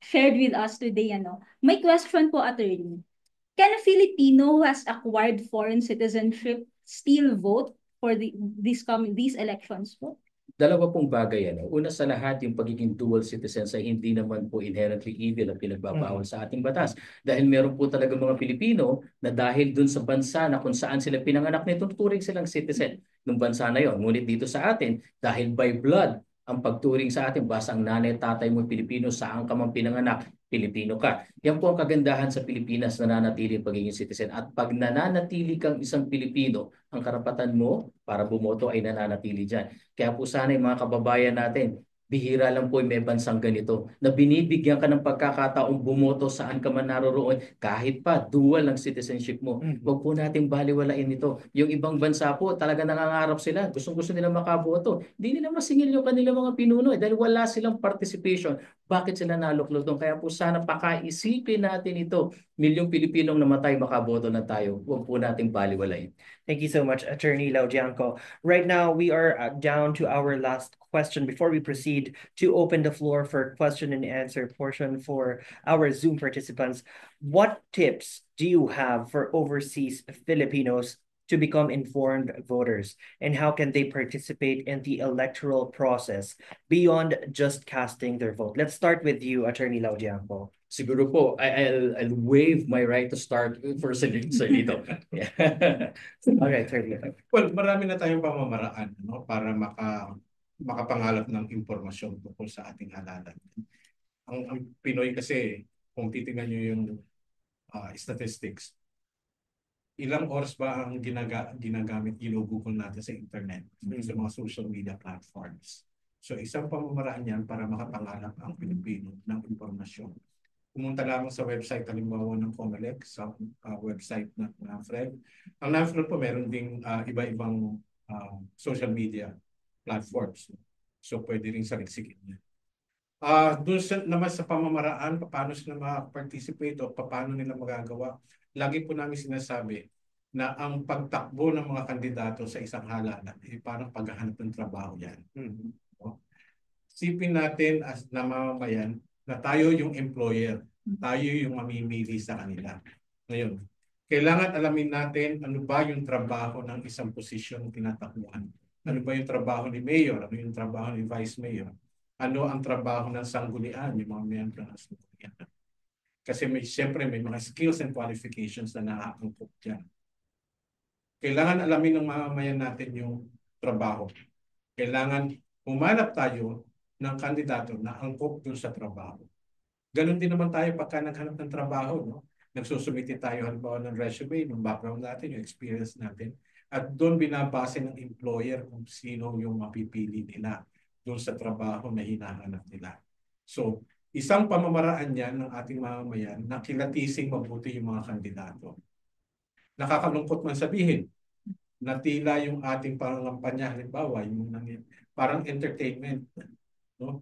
shared with us today. My question po, Attorney. Can a Filipino who has acquired foreign citizenship still vote for these elections po? Dalawa pong bagay. Una sa lahat, yung pagiging dual citizen ay hindi naman po inherently evil ang pinagbabawal sa ating batas. Dahil meron po talaga mga Pilipino na dahil dun sa bansa na kung saan sila pinanganak na tuturing silang citizen ng bansa na yon. Ngunit dito sa atin, dahil by blood, ang pagturing sa atin, basta ang nanay tatay mo Pilipino, saan ka man pinanganak, Pilipino ka. Yan po ang kagandahan sa Pilipinas, nananatili ang pagiging citizen. At pag nananatili kang isang Pilipino, ang karapatan mo para bumoto ay nananatili dyan. Kaya po sana yung mga kababayan natin, Bihira lang po may bansang ganito na binibigyan ka ng pagkakataong bumoto saan ka man naroroon kahit pa dual ang citizenship mo. Huwag po nating baliwalain ito. Yung ibang bansa po talaga nangangarap sila. Gustong-gusto nila makaboto. Hindi nila masingil yung kanilang mga pinuno dahil wala silang participation. Bakit sila naluklog doon? Kaya po sana pakaisipin natin ito. Milyong Pilipinong namatay makaboto na tayo. Huwag po nating baliwalain. Thank you so much, Attorney Laudianco. Right now, we are down to our last question before we proceed to open the floor for question and answer portion for our Zoom participants. What tips do you have for overseas Filipinos to become informed voters, and how can they participate in the electoral process beyond just casting their vote? Let's start with you, Attorney Laudianco. Siguro po, I'll waive my right to start for Sir Lito. All right, Sir Lito. Well, marami na tayong pamamaraan para makapangalap ng impormasyon tungkol sa ating halalan. Ang Pinoy kasi, kung titingnan nyo yung statistics, ilang oras ba ang ginagamit, ginugugol natin sa internet, sa mga social media platforms. So isang pamamaraan yan para makapangalap ang Pilipino ng impormasyon. Pumunta lamang sa website, halimbawa ng COMELEC, sa website ng NAFRED. Ang NAFRED po meron ding iba-ibang social media platforms. So pwede rin saliksikin niya. Doon naman sa pamamaraan, paano sila maka-participate o paano nila magagawa, lagi po namin sinasabi na ang pagtakbo ng mga kandidato sa isang halalan ay parang paghahanap ng trabaho yan. Sipin natin as na mamamayan na tayo yung employer, tayo yung mamimili sa kanila. Ngayon, kailangan alamin natin ano ba yung trabaho ng isang posisyon tinatakbuhan. Ano ba yung trabaho ni Mayor, ano yung trabaho ni Vice Mayor, ano ang trabaho ng sanggunian, yung mga miyembro ng sanggunian. Kasi siyempre may mga skills and qualifications na naaangkop dyan. Kailangan alamin ng mamamayan natin yung trabaho. Kailangan humanap tayo ng kandidato na angkop dun sa trabaho. Ganon din naman tayo pagka naghanap ng trabaho. No? Nagsusumiti tayo halimbawa ng resume, ng background natin, yung experience natin. At doon binabase ng employer kung sino yung mapipili nila doon sa trabaho na hinahanap nila. So, isang pamamaraan yan ng ating mamamayan na kilatisin mabuti yung mga kandidato. Nakakalungkot man sabihin na tila yung ating pangangampanya, halimbawa, yung parang entertainment. No?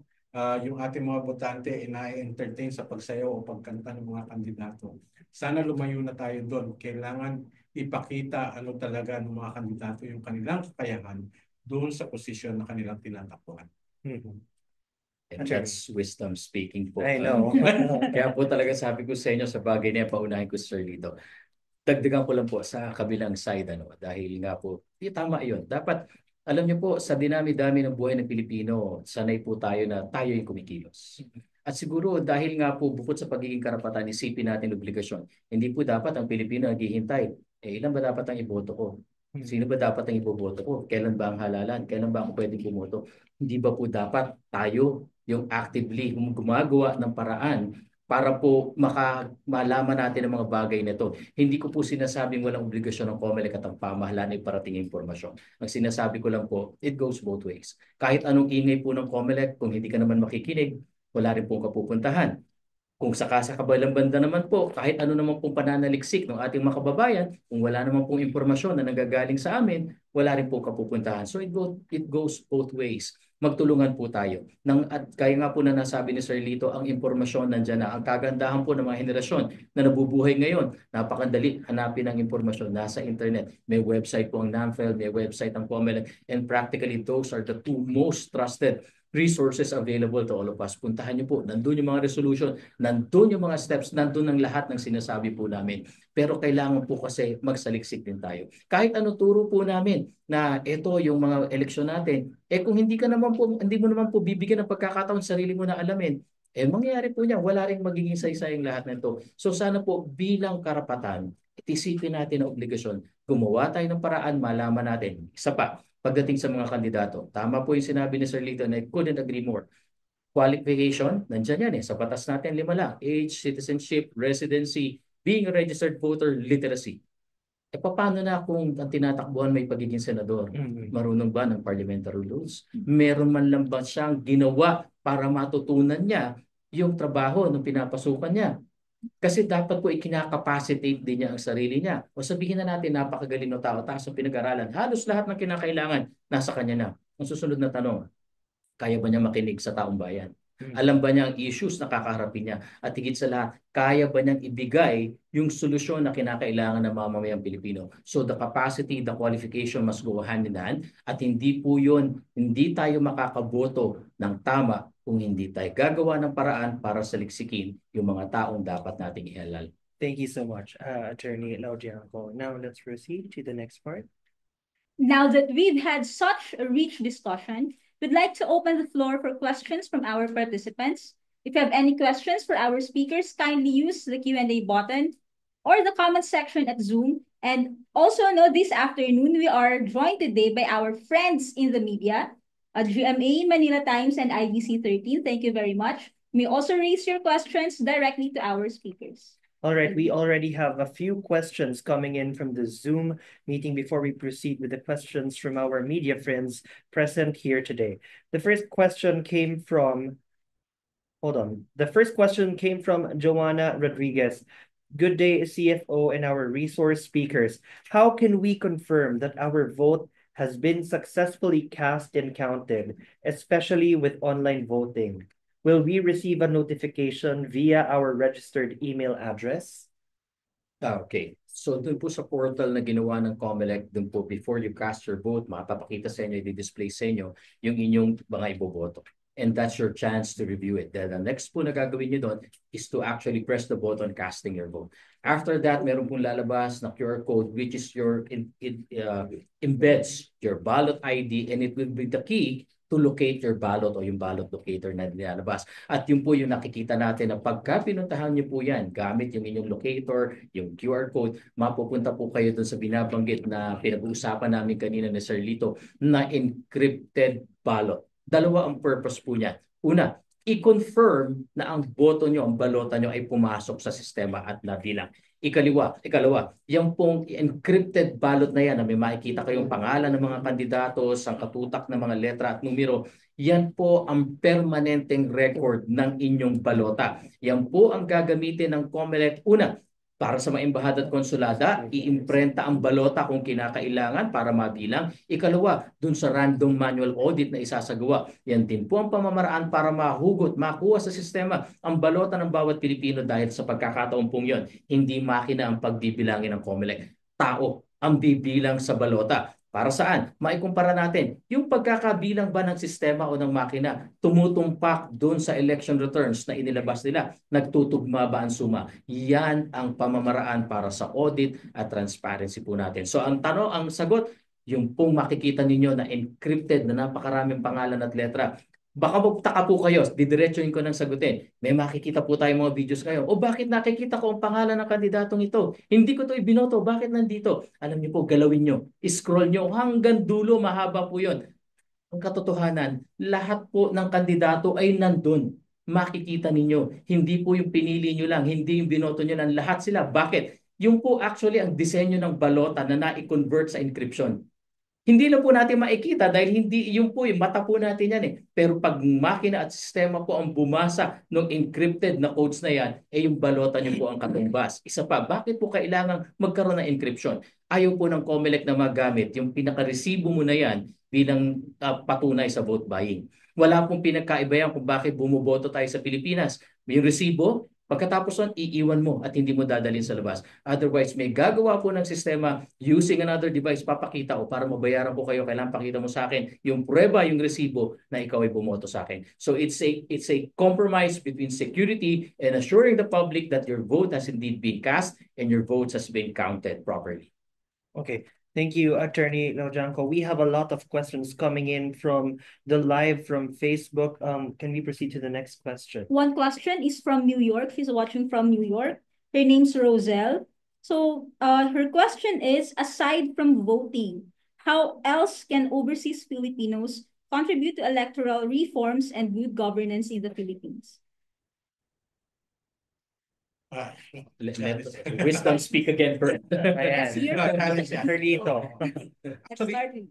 Yung ating mga botante ina-entertain sa pagsayaw o pagkanta ng mga kandidato. Sana lumayo na tayo doon. Kailangan ipakita ano talaga ng mga kandidato yung kanilang kakayahan doon sa posisyon na kanilang tinatakbuhan. And that's wisdom speaking po. I know. Kaya po talaga sabi ko sa inyo sa bagay na paunahin ko, Sir Lito. Dagdagan ko lang po sa kabilang side, dahil nga po, tama yun. Dapat, alam niyo po, sa dinami-dami ng buhay ng Pilipino, sanay po tayo na tayo yung kumikilos. At siguro dahil nga po bukod sa pagiging karapatan, isipin natin obligasyon. Hindi po dapat ang Pilipino naghihintay. Ilan ba dapat ang iboto ko? Sino ba dapat ang iboboto ko? Kailan ba ang halalan? Kailan ba ako pwedeng bumoto? Hindi ba po dapat tayo yung actively gumagawa ng paraan para po malaman natin ang mga bagay na ito. Hindi ko po sinasabing walang obligasyon ng COMELEC at ang pamahalaan ay parating impormasyon. Ang sinasabi ko lang po, it goes both ways. Kahit anong ingay po ng COMELEC, kung hindi ka naman makikinig, wala rin pong kapupuntahan. Kung sa kabalang banda naman po, kahit ano naman pong pananaliksik ng ating mga kababayan, kung wala naman pong impormasyon na nanggagaling sa amin, wala rin pong kapupuntahan. So it goes both ways. Magtulungan po tayo. At kaya nga po na nasabi ni Sir Lito, ang impormasyon nandiyan na. Ang kagandahan po ng mga henerasyon na nabubuhay ngayon, napakandali hanapin ang impormasyon. Nasa internet. May website po ang NAMFEL, may website ang COMELEC, and practically those are the two most trusted resources available to all of us. Puntahan niyo po. Nandun yung mga resolution, nandun yung mga steps, nandun ang lahat ng sinasabi po namin. Pero kailangan po kasi magsaliksik din tayo. Kahit ano turo po namin na ito yung mga eleksyon natin, kung hindi mo naman po bibigyan ng pagkakataon sarili mo na alamin, mangyayari po niya, wala ring magiging saysayang lahat nito. So sana po bilang karapatan, itisipin natin ang obligasyon, gumawa tayo ng paraan, malaman natin. Isa pa, pagdating sa mga kandidato, tama po yung sinabi ni Sir Lito and I couldn't agree more. Qualification, nandiyan yan sa batas natin 5 lang. Age, citizenship, residency, being a registered voter, literacy. paano na kung ang tinatakbuhan may pagiging senador? Marunong ba ng parliamentary rules? Meron man lang ba siyang ginawa para matutunan niya yung trabaho ng pinapasukan niya? Kasi dapat po ikinakapacitate din niya ang sarili niya. O sabihin na natin, napakagaling na tao, taas ang pinag-aralan. Halos lahat ng kinakailangan nasa kanya na. Ang susunod na tanong, kaya ba niya makinig sa taong bayan? Alam ba niya ang issues na kakaharapin niya? At higit sa lahat, kaya ba niyang ibigay yung solusyon na kinakailangan ng mamamayang Pilipino? So the capacity, the qualification must go hand in hand. At hindi po yun, hindi tayo makakaboto ng tama kung hindi tayo gagawa ng paraan para saliksikin yung mga taong dapat nating ihalal. Thank you so much, Attorney Laudianco. Now let's proceed to the next part. Now that we've had such a rich discussion, we'd like to open the floor for questions from our participants. If you have any questions for our speakers, kindly use the Q&A button or the comment section at Zoom. And also know this afternoon, we are joined today by our friends in the media, GMA, Manila Times, and IBC 13. Thank you very much. You may also raise your questions directly to our speakers. All right, we already have a few questions coming in from the Zoom meeting before we proceed with the questions from our media friends present here today. The first question came from, Joanna Rodriguez. Good day, CFO and our resource speakers. How can we confirm that our vote has been successfully cast and counted, especially with online voting? Will we receive a notification via our registered email address? Okay. So doon po sa portal na ginawa ng COMELEC, doon po before you cast your vote, mapapakita sa inyo, i-display sa inyo yung inyong mga iboboto. And that's your chance to review it. Then the next po na gagawin nyo doon is to actually press the button casting your vote. After that, meron pong lalabas na QR code which is embeds your ballot ID, and it will be the key to locate your ballot o yung ballot locator na nilalabas. At yun po yung nakikita natin na pagka pinuntahan niyo po yan, gamit yung inyong locator, yung QR code, mapupunta po kayo dun sa binabanggit na pinag-uusapan namin kanina ni Sir Lito na encrypted ballot. Dalawa ang purpose po niya. Una, i-confirm na ang boto nyo, ang balota nyo ay pumasok sa sistema at nabilang. Ikalawa, yung pong encrypted ballot na yan na may makikita kayong pangalan ng mga kandidato, ang katutak ng mga letra at numero, yan po ang permanenteng record ng inyong balota. Yan po ang gagamitin ng COMELEC. Una, para sa mga embahada at konsulada, iimprenta ang balota kung kinakailangan para mabilang. Ikalawa, dun sa random manual audit na isasagawa. Yan din po ang pamamaraan para mahugot, makuha sa sistema ang balota ng bawat Pilipino dahil sa pagkakataon pong yun. Hindi makina ang pagbibilangin ng COMELEC. Tao ang bibilang sa balota. Para saan? Maikumpara natin, yung pagkakabilang ba ng sistema o ng makina tumutumpak doon sa election returns na inilabas nila? Nagtutugma ba ang suma? Yan ang pamamaraan para sa audit at transparency po natin. So ang sagot, yung pong makikita ninyo na encrypted na napakaraming pangalan at letra. Baka magtaka po kayo, didiretsuhin ko ng sagutin. May makikita po tayong mga videos ngayon. O bakit nakikita ko ang pangalan ng kandidatong ito? Hindi ko to ibinoto. Bakit nandito? Alam niyo po, galawin niyo. Scroll niyo hanggang dulo, mahaba po yun. Ang katotohanan, lahat po ng kandidato ay nandun. Makikita ninyo. Hindi po yung pinili niyo lang, hindi yung binoto niyo lang. Lahat sila. Bakit? Yung po actually ang disenyo ng balota na na-convert sa encryption. Hindi na po natin makikita dahil hindi yung po yung mata po natin yan eh. Pero pag makina at sistema po ang bumasa ng encrypted na codes na yan, yung balota niyo po ang katumbas. Isa pa, bakit po kailangan magkaroon ng encryption? Ayaw po ng COMELEC na magamit yung pinaka-resibo mo na yan bilang patunay sa vote buying. Wala pong pinagkaiba yan kung bakit bumuboto tayo sa Pilipinas. Yung resibo, pagkatapos nun, iiwan mo at hindi mo dadalhin sa labas. Otherwise, may gagawa po ng sistema using another device, papakita o para mabayaran po kayo, kailangan pakita mo sa akin yung prueba, yung resibo na ikaw ay bumoto sa akin. So it's a compromise between security and assuring the public that your vote has indeed been cast and your votes has been counted properly. Okay. Thank you, Attorney Laudianco. We have a lot of questions coming in from the live from Facebook. Can we proceed to the next question? One question is from New York. She's watching from New York. Her name's Roselle. So her question is, aside from voting, how else can overseas Filipinos contribute to electoral reforms and good governance in the Philippines? Let wisdom speak again for Ayan. Sir Lito. Actually,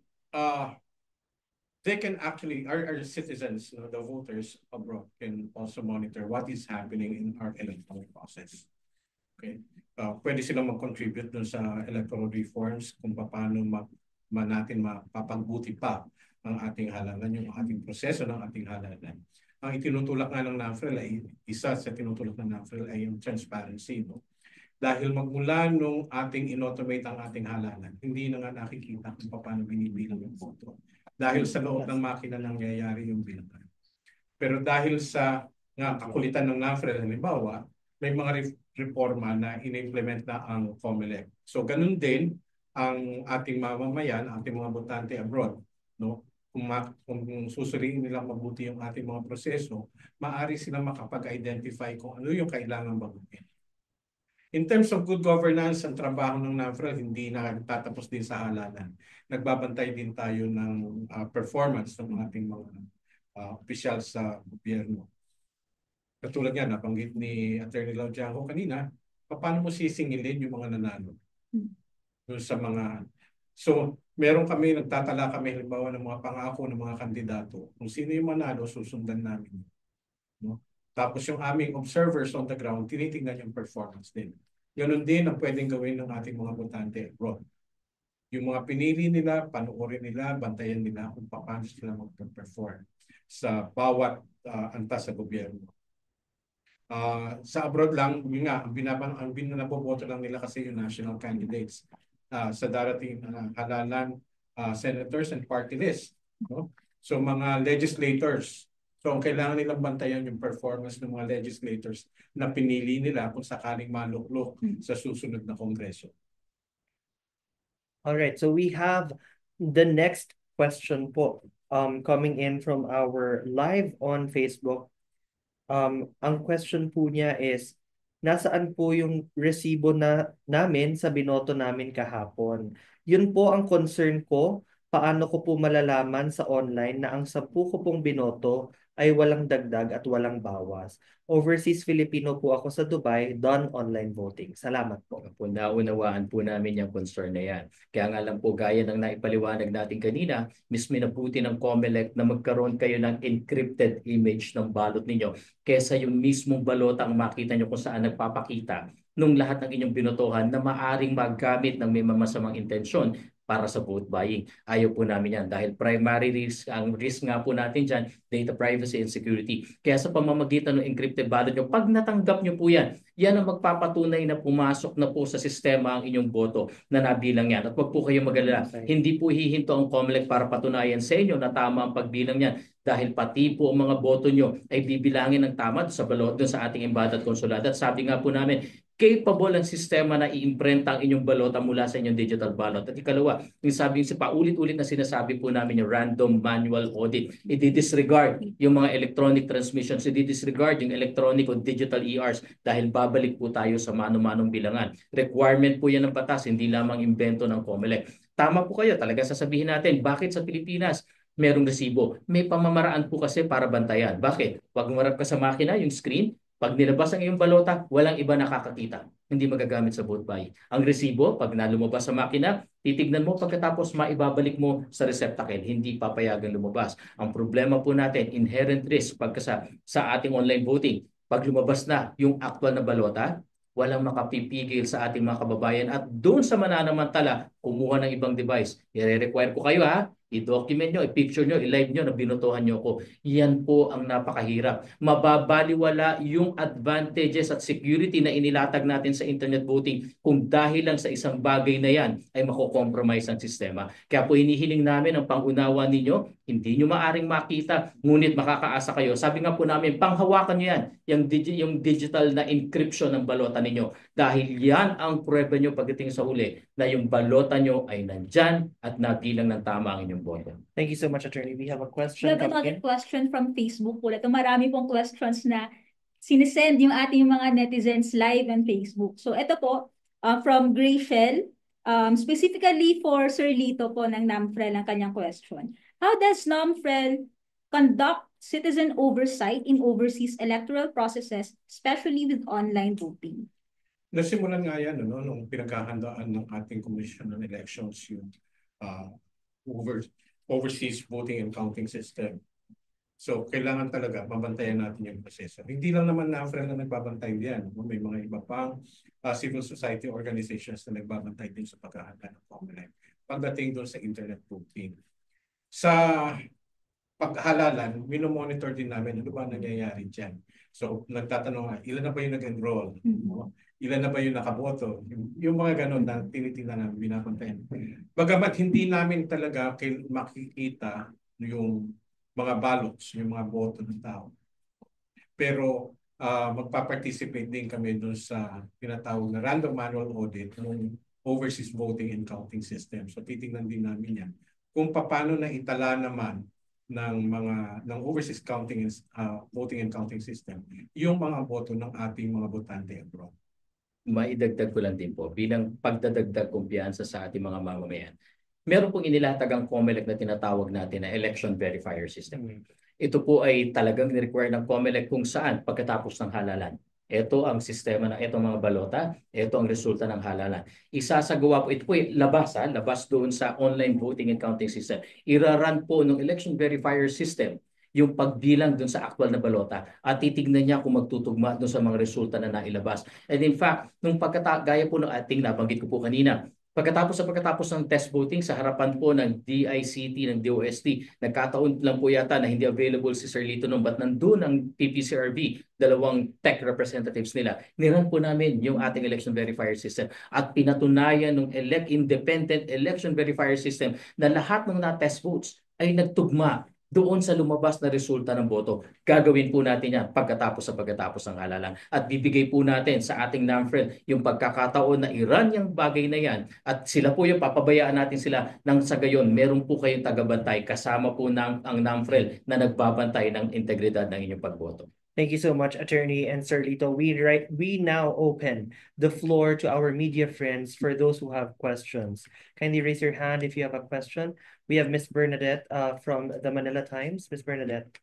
they can actually, our citizens, the voters abroad, can also monitor what is happening in our electoral process. Okay? Pwede silang mag-contribute dun sa electoral reforms kung paano natin mapapagbuti pa ang ating halalan, yung ating proseso ng ating halalan. Ang itinutulak nga ng NAFREL ay, isa sa tinutulak ng NAFREL ay yung transparency. No? Dahil magmula nung ating inautomate ang ating halalan, hindi na nga nakikita kung paano binibilang yung boto. Dahil sa loob ng makina nangyayari yung bilangan. Pero dahil sa kakulitan ng NAFREL, halimbawa, may mga reforma na in-implement na ang COMELEC. So ganun din ang ating mamamayan, ating mga botante abroad. No? Kung susuriin nilang mabuti yung ating mga proseso, maaari silang makapag-identify kung ano yung kailangan baguhin. In terms of good governance, ang trabaho ng NAFREL hindi na nagtatapos din sa halalan. Nagbabantay din tayo ng performance ng ating mga opisyal sa gobyerno. Katulad yan, nabanggit ni Attorney Laudianco kanina, paano mo sisingilin yung mga nanalo? Sa mga... So, meron kami, nagtatala kami halimbawa ng mga pangako ng mga kandidato. Kung sino yung manalo, susundan namin. No? Tapos yung aming observers on the ground, tinitingnan yung performance din. Ganun din ang pwedeng gawin ng ating mga botante abroad. Yung mga pinili nila, panoorin nila, bantayan nila kung paano sila mag-perform sa bawat antas sa gobyerno. Sa abroad lang, yun nga, ang binaboboto lang nila kasi yung national candidates sa darating halalan, senators and party list. No? So mga legislators. So ang kailangan nilang bantayan yung performance ng mga legislators na pinili nila kung sakaling maluklok sa susunod na kongreso. All right, so we have the next question po coming in from our live on Facebook. Ang question po niya is, nasaan po yung resibo namin sa binoto namin kahapon? Yun po ang concern ko. Paano ko po malalaman sa online na ang 10 ko pong binoto ay walang dagdag at walang bawas? Overseas Filipino po ako sa Dubai, done online voting. Salamat po. Naunawaan po namin yung concern na yan. Kaya nga lang po, gaya ng naipaliwanag natin kanina, mismo minabuti ng COMELEC na magkaroon kayo ng encrypted image ng balot ninyo kesa yung mismong balota ang makita nyo kung saan nagpapakita nung lahat ng inyong binotohan na maaring maggamit ng may masamang intensyon para sa vote buying. Ayaw po namin yan dahil primary risk, ang risk nga po natin dyan, data privacy and security. Kaya sa pamamagitan ng encrypted ballot nyo, pag natanggap nyo po yan, yan ang magpapatunay na pumasok na po sa sistema ang inyong boto na nabilang yan. At wag po kayong mag-alala. Hindi po hihinto ang COMELEC para patunayan sa inyo na tama ang pagbilang yan. Dahil pati po ang mga boto nyo ay bibilangin ng tama sa balot doon sa ating embada at konsulado. At sabi nga po namin, capable ang sistema na i-imprenta ang inyong balota mula sa inyong digital ballot. At ikalawa, yung sabi sa paulit-ulit na sinasabi po namin yung random manual audit. I-disregard yung mga electronic transmissions, i-disregard yung electronic o digital ERs dahil babalik po tayo sa mano-manong bilangan. Requirement po yan ng batas, hindi lamang invento ng COMELEC. Tama po kayo, talaga sasabihin natin, bakit sa Pilipinas merong resibo? May pamamaraan po kasi para bantayan. Bakit? Pag umarap ka sa makina, yung screen, pag nilabas ang iyong balota, walang iba nakakakita. Hindi magagamit sa vote buying. Ang resibo, pag nalumabas sa makina, titignan mo pagkatapos maibabalik mo sa receptacle. Hindi papayagan lumabas. Ang problema po natin, inherent risk sa ating online voting. Pag lumabas na yung actual na balota, walang makapipigil sa ating mga kababayan at doon sa mananamantala, kumuha ng ibang device. I-require ko kayo i-document nyo, i-picture nyo, i-live nyo na binotohan nyo ko. Yan po ang napakahirap. Mababaliwala yung advantages at security na inilatag natin sa internet voting kung dahil lang sa isang bagay na yan ay mako-compromise ang sistema. Kaya po hinihiling namin ang pangunawa ninyo, hindi nyo maaring makita, ngunit makakaasa kayo. Sabi nga po namin, panghawakan nyo yan, yung digital na encryption ng balota ninyo. Dahil yan ang prueba nyo pagdating sa huli na yung balota nyo ay nandyan at nabilang ng tama ang inyong boto. Thank you so much, Attorney. We have a question. We have another question from Facebook po. Ito marami pong questions na sinesend yung ating mga netizens live on Facebook. So ito po, from Grayshell, specifically for Sir Lito po ng NAMFREL ang kanyang question. How does NAMFREL conduct citizen oversight in overseas electoral processes, especially with online voting? Nasimulan nga yan, nung pinaghahandaan ng ating Commission on Elections, yung uh, overseas voting and counting system. So, kailangan talaga mabantayan natin yung proseso. Hindi lang naman NAFREL na nagbabantay diyan. May mga iba pang civil society organizations na nagbabantay din sa paghahanda ng COMELEC pagdating doon sa internet voting. Sa paghalalan, minomonitor din namin ano ba nangyayari dyan. So, nagtatanong, ilan na ba yung nag-enroll? Ilan na ba yung nakaboto? Yung mga ganun na tinitingnan namin, binabantayan. Bagamat hindi namin talaga makikita yung mga ballots, yung mga boto ng tao. Pero magpa-participate din kami doon sa tinatawag na random manual audit ng overseas voting and counting system. So titingnan din namin yan kung paano na itala naman ng overseas counting and voting and counting system yung mga boto ng ating mga botante abroad. Maidagdag ko lang din po bilang pagdadagdag kumpiyansa sa ating mga mamamayan. Meron pong inilatag ang COMELEC na tinatawag natin na election verifier system. Ito po ay talagang ni-require ng COMELEC kung saan pagkatapos ng halalan. Ito ang sistema ng itong mga balota, ito ang resulta ng halalan. Isasagawa po, ito po ay labas doon sa online voting and counting system. Iraran po ng election verifier system yung pagbilang doon sa actual na balota at titignan niya kung magtutugma doon sa mga resulta na nailabas. And in fact, nung gaya po ng ating nabanggit ko po kanina, pagkatapos ng test voting sa harapan po ng DICT, ng DOST, nagkataon lang po yata na hindi available si Sir Lito noon, but nandun ang PPCRB, dalawang tech representatives nila. Niran po namin yung ating election verifier system at pinatunayan ng independent election verifier system na lahat ng na-test votes ay nagtugma doon sa lumabas na resulta ng boto. Gagawin po natin yan pagkatapos ng halalan. At bibigay po natin sa ating NAMFREL yung pagkakataon na i-run yung bagay na yan. At sila po yung papabayaan natin sila ng sa gayon. Meron po kayong tagabantay kasama po ang NAMFREL na nagbabantay ng integridad ng inyong pagboto. Thank you so much, Attorney and Sir Lito. We now open the floor to our media friends for those who have questions. Kindly raise your hand if you have a question. We have Ms. Bernadette from the Manila Times. Ms. Bernadette.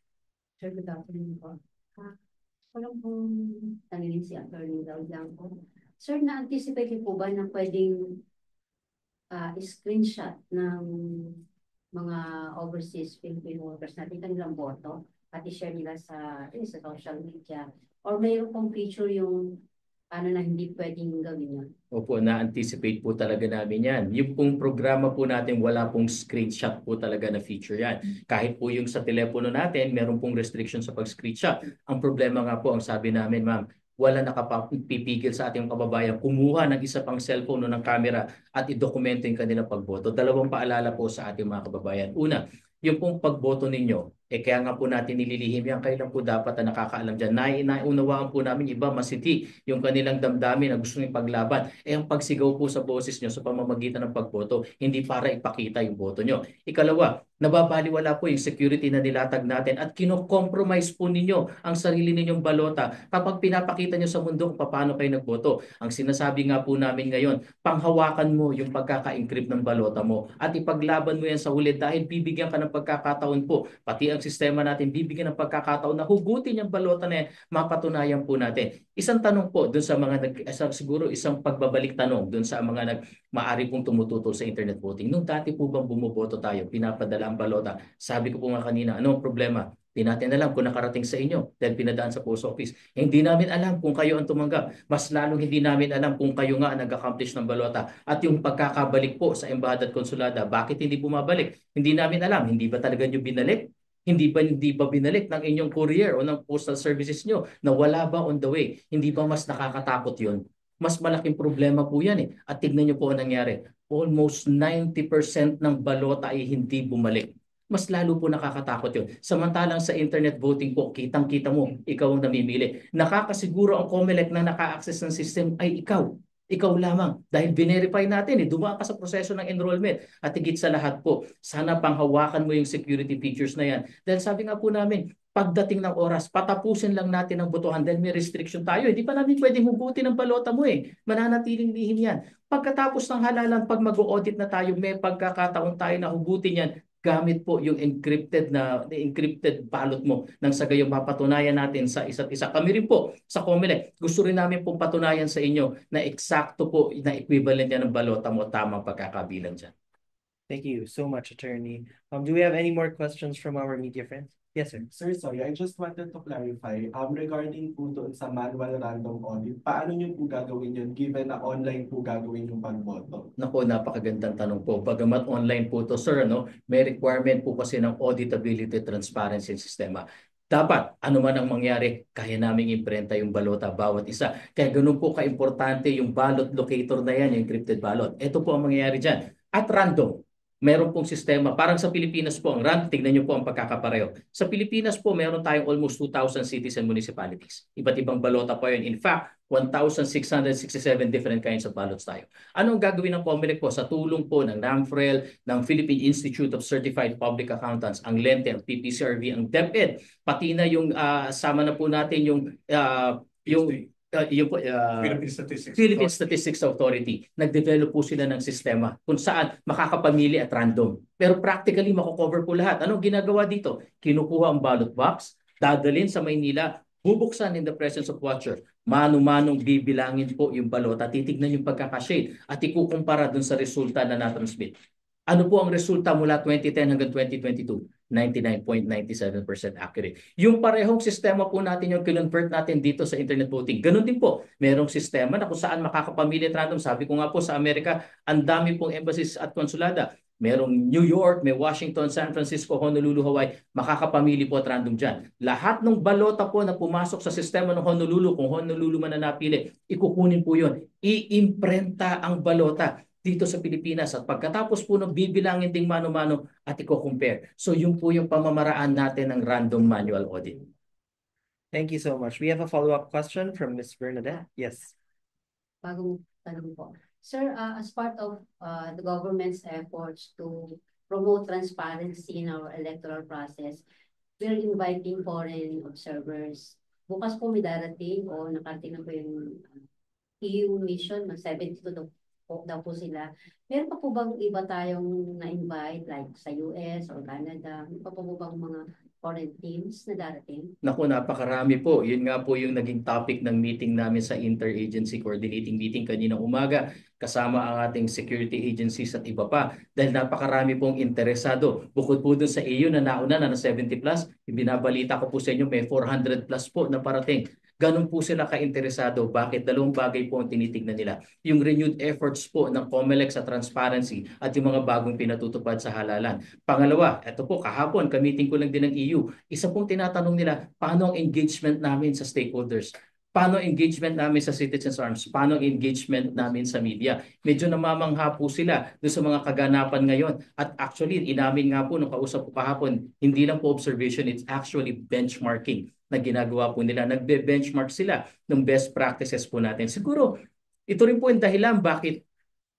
Sir, good afternoon po. Walang pong tanilin si Attorney Raul Blanco. Sir, na-anticipate po ba na pwedeng screenshot ng mga overseas Filipino workers natin kanilang boto at i-share nila sa social media? Or mayroon pong feature yung na hindi pwedeng gawin yun? Opo, na-anticipate po talaga namin yan. Yung pong programa po natin, wala pong screenshot po talaga na feature yan. Kahit po yung sa telepono natin, meron pong restriction sa pag-screenshot. Ang problema nga po, ang sabi namin, ma'am, wala nakapipigil sa ating kababayan kumuha ng isa pang cellphone o ng camera at idokumento yung kanilang pagboto. Dalawang paalala po sa ating mga kababayan. Una, yung pong pagboto ninyo, kaya nga po natin nililihim yan, kailan po dapat na nakakaalam dyan. Naunawaan po namin iba masiti yung kanilang damdamin na gusto nyo paglaban. Ang pagsigaw po sa boses nyo sa pamamagitan ng pagboto, hindi para ipakita yung boto nyo. Ikalawa, nababaliwala po yung security na nilatag natin at kino-compromise po ninyo ang sarili ninyong balota kapag pinapakita nyo sa mundo kung paano kayo nagboto. Ang sinasabi nga po namin ngayon, panghawakan mo yung pagkaka-encrypt ng balota mo at ipaglaban mo yan sa huli dahil bibigyan ka ng pagkakataon po, pati ang sistema natin bibigyan ng pagkakataon na hugutin yung balota na yan, mapatunayan po natin. Isang tanong po dun sa mga siguro isang pagbabalik tanong dun sa mga maari pong tumututol sa internet voting. Nung dati po bang bumoboto tayo, pinapadala ang balota, sabi ko po nga kanina, anong problema? Hindi natin alam kung nakarating sa inyo dahil pinadaan sa post office. Hindi namin alam kung kayo ang tumanggap. Mas lalong hindi namin alam kung kayo nga ang nag-accomplish ng balota. At yung pagkakabalik po sa embahada at konsulada, bakit hindi bumabalik? Hindi namin alam. Hindi ba talaga nyo binalik? Hindi ba binalik ng inyong courier o ng postal services nyo na wala ba on the way? Hindi ba mas nakakatakot yun? Mas malaking problema po yan eh. At tignan nyo po ang nangyari. Almost 90% ng balota ay hindi bumalik. Mas lalo po nakakatakot yun. Samantalang sa internet voting po, kitang-kita mo, ikaw ang namimili. Nakakasiguro ang COMELEC na naka-access ng system ay ikaw. Ikaw lamang. Dahil binerify natin, dumaan ka sa proseso ng enrollment. At higit sa lahat po, sana panghawakan mo yung security features na yan. Dahil sabi nga po namin, pagdating ng oras, patapusin lang natin ang botohan dahil may restriction tayo. Hindi pa namin pwedeng hugutin ang balota mo eh. Mananatiling lihim yan. Pagkatapos ng halalan, pag mag-audit na tayo, may pagkakataon tayo na hugutin yan, gamit po yung encrypted ballot mo nang sa gayon mapatunayan natin sa isa't isa. Kami rin po sa COMELEC, gusto rin namin pong patunayan sa inyo na eksakto po na equivalent yan ng balota mo, tamang pagkakabilang dyan. Thank you so much, Attorney. Do we have any more questions from our media friends? Yes, sir. Sir, sorry, I just wanted to clarify, regarding po doon sa manual random audit, paano nyo po gagawin yun given na online po gagawin yung pagboto? Naku, napakagandang tanong po. Bagamat online po to, sir, may requirement po kasi ng auditability transparency sistema. Dapat, ano man ang mangyari, kaya naming imprenta yung balota bawat isa. Kaya ganun po ka-importante yung ballot locator na yan, yung encrypted ballot. Ito po ang mangyayari dyan. At random. Meron pong sistema, parang sa Pilipinas po, ang random, tignan nyo po ang pagkakapareho. Sa Pilipinas po, meron tayong almost 2,000 cities and municipalities. Iba't ibang balota po yun. In fact, 1,667 different kinds of ballots tayo. Anong gagawin ng COMELEC po sa tulong po ng NAMFREL, ng Philippine Institute of Certified Public Accountants, ang LENTE, ang PPCRV, ang DepEd, pati na yung sama na po natin yung Philippine Statistics Authority. Nag-develop po sila ng sistema kung saan makakapamili at random. Pero practically mako-cover po lahat. Anong ginagawa dito? Kinukuha ang ballot box, dadalhin sa Maynila, bubuksan in the presence of watcher. Mano-manong bibilangin po yung balota, titignan yung pagkakashade at ikukumpara dun sa resulta na natransmit. Ano po ang resulta mula 2010 hanggang 2022? 99.97% accurate. Yung parehong sistema po natin yung kinonvert natin dito sa internet voting. Ganun din po. Merong sistema na kung saan makakapamili at random. Sabi ko nga po sa Amerika, ang dami pong embassies at konsulada. Merong New York, may Washington, San Francisco, Honolulu, Hawaii. Makakapamili po at random dyan. Lahat ng balota po na pumasok sa sistema ng Honolulu, kung Honolulu man na napili, ikukunin po yun. Iimprenta ang balota dito sa Pilipinas at pagkatapos po ng bibilangin ding mano-mano at i-compare. So yun po yung pamamaraan natin ng random manual audit. Thank you so much. We have a follow-up question from Ms. Bernadette. Yes. Bagong tanong po. Sir, as part of the government's efforts to promote transparency in our electoral process, we're inviting foreign observers. Bukas po may darating o nakarating na po yung EU mission, mag-72 daw po sila. Meron pa po bang iba tayong na-invite like sa US or Canada? Meron pa po bang mga foreign teams na darating? Naku, napakarami po. Yun nga po yung naging topic ng meeting namin sa interagency coordinating meeting kaninang umaga kasama ang ating security agencies at iba pa. Dahil napakarami pong interesado. Bukod po dun sa EU na nauna na 70 plus, ibinabalita ko po sa inyo may 400 plus po na parating. Ganun po sila ka-interesado. Bakit? Dalawang bagay po ang tinitignan nila. Yung renewed efforts po ng COMELEC sa transparency at yung mga bagong pinatutupad sa halalan. Pangalawa, ito po, kahapon, ka-meeting ko lang din ng EU. Isa pong tinatanong nila, paano ang engagement namin sa stakeholders? Paano engagement namin sa citizens arms? Paano engagement namin sa media? Medyo namamangha po sila doon sa mga kaganapan ngayon. At actually, inamin nga po nung kausap ko kahapon, hindi lang po observation, it's actually benchmarking na ginagawa po nila. Nagbe-benchmark sila ng best practices po natin. Siguro, ito rin po yung dahilan bakit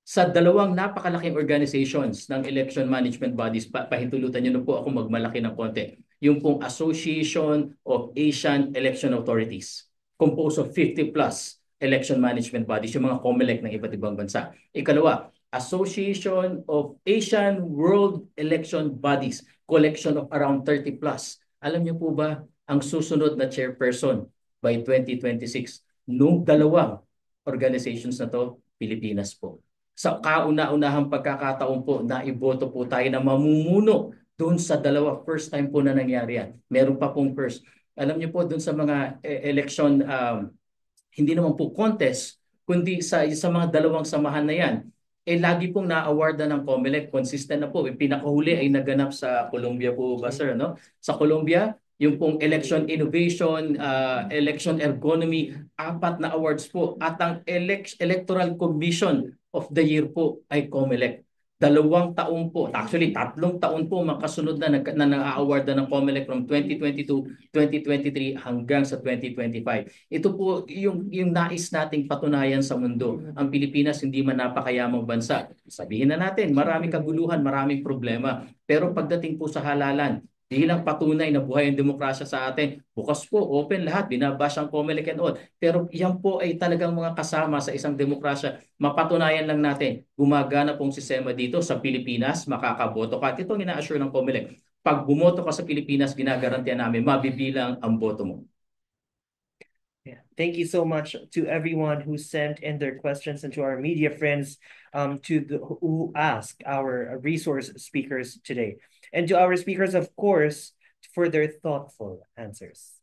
sa dalawang napakalaking organizations ng election management bodies, pahintulutan nyo na po ako magmalaki ng konti, yung pong Association of Asian Election Authorities, composed of 50 plus election management bodies, yung mga COMELEC ng iba't ibang bansa. Ikalawa, Association of Asian World Election Bodies, collection of around 30 plus. Alam niyo po ba, ang susunod na chairperson by 2026, nung dalawang organizations na to, Pilipinas po. Sa kauna-unahang pagkakataon po, naiboto po tayo na mamumuno doon sa dalawa. First time po na nangyari yan. Meron pa pong first. Alam niyo po, doon sa mga election, hindi naman po contest, kundi sa mga dalawang samahan na yan, lagi pong na-awardan ng COMELEC. Consistent na po. Pinakahuli ay naganap sa Colombia po ba, sir? No? Sa Colombia, yung pong election innovation, election ergonomy, 4 na awards po. At ang Electoral Commission of the Year po ay COMELEC. 2 taon po, actually 3 taon po makasunod na na-awardan ng COMELEC from 2022, 2023 hanggang sa 2025. Ito po yung nais nating patunayan sa mundo. Ang Pilipinas hindi man napakayamang bansa. Sabihin na natin, maraming kaguluhan, maraming problema. Pero pagdating po sa halalan, Bilang patunay na buhay ang demokrasya sa atin, bukas po, open lahat, binabash ang COMELEC and all. Pero yan po ay talagang mga kasama sa isang demokrasya. Mapatunayan lang natin, gumagana pong sistema dito sa Pilipinas, makakaboto ka. At ito ang ina-assure ng COMELEC. Pag bumoto ka sa Pilipinas, ginagarantiya namin, mabibilang ang boto mo. Yeah. Thank you so much to everyone who sent in their questions and to our media friends who asked our resource speakers today. And to our speakers, of course, for their thoughtful answers.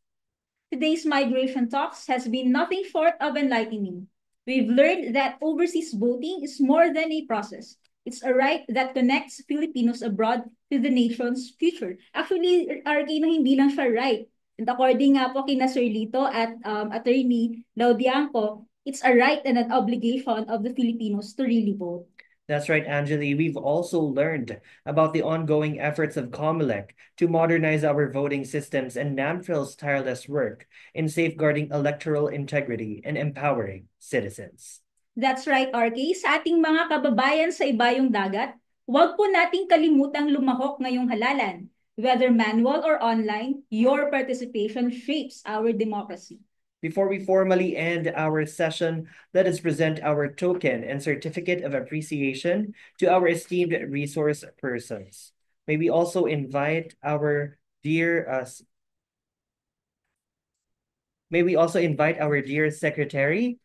Today's migration talks has been nothing short of enlightening. We've learned that overseas voting is more than a process. It's a right that connects Filipinos abroad to the nation's future. Actually, RK, na hindi lang siya right. And according nga po kina Sir Lito at Attorney Laudianco, it's a right and an obligation of the Filipinos to really vote. That's right, Angeli. We've also learned about the ongoing efforts of COMELEC to modernize our voting systems and NAMFIL's tireless work in safeguarding electoral integrity and empowering citizens. That's right, RK. Sa ating mga kababayan sa ibayong dagat, huwag po nating kalimutang lumahok ngayong halalan. Whether manual or online, your participation shapes our democracy. Before we formally end our session, let us present our token and certificate of appreciation to our esteemed resource persons. May we also invite our dear Secretary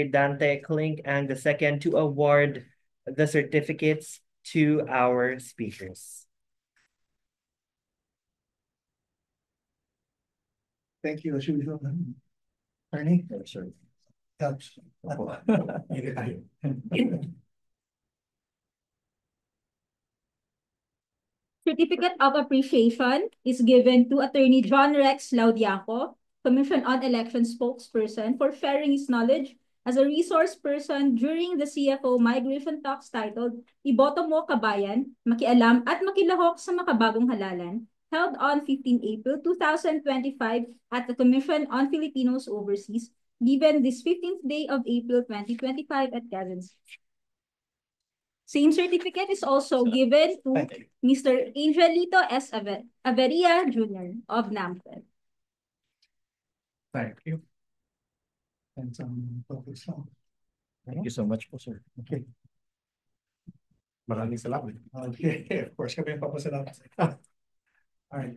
Dante Klink and the second to award the certificates to our speakers. Thank you, Attorney. Sir. Helps. Certificate of appreciation is given to Attorney John Rex Laudiaco, Commission on Election spokesperson, for sharing his knowledge as a resource person during the CFO Migration Talks titled Iboto Mo Kabayan, Makialam at Makilahok sa Makabagong Halalan, held on 15 April 2025 at the Commission on Filipinos Overseas, given this 15th day of April 2025 at Quezon City. Same certificate is also given to Mr. Angelito S. Averia Jr. of NAMFED. Thank you. And some focus on. Thank you so much po, sir. Okay. Maraming salamat. Okay, of course, kami papasalamat. All right.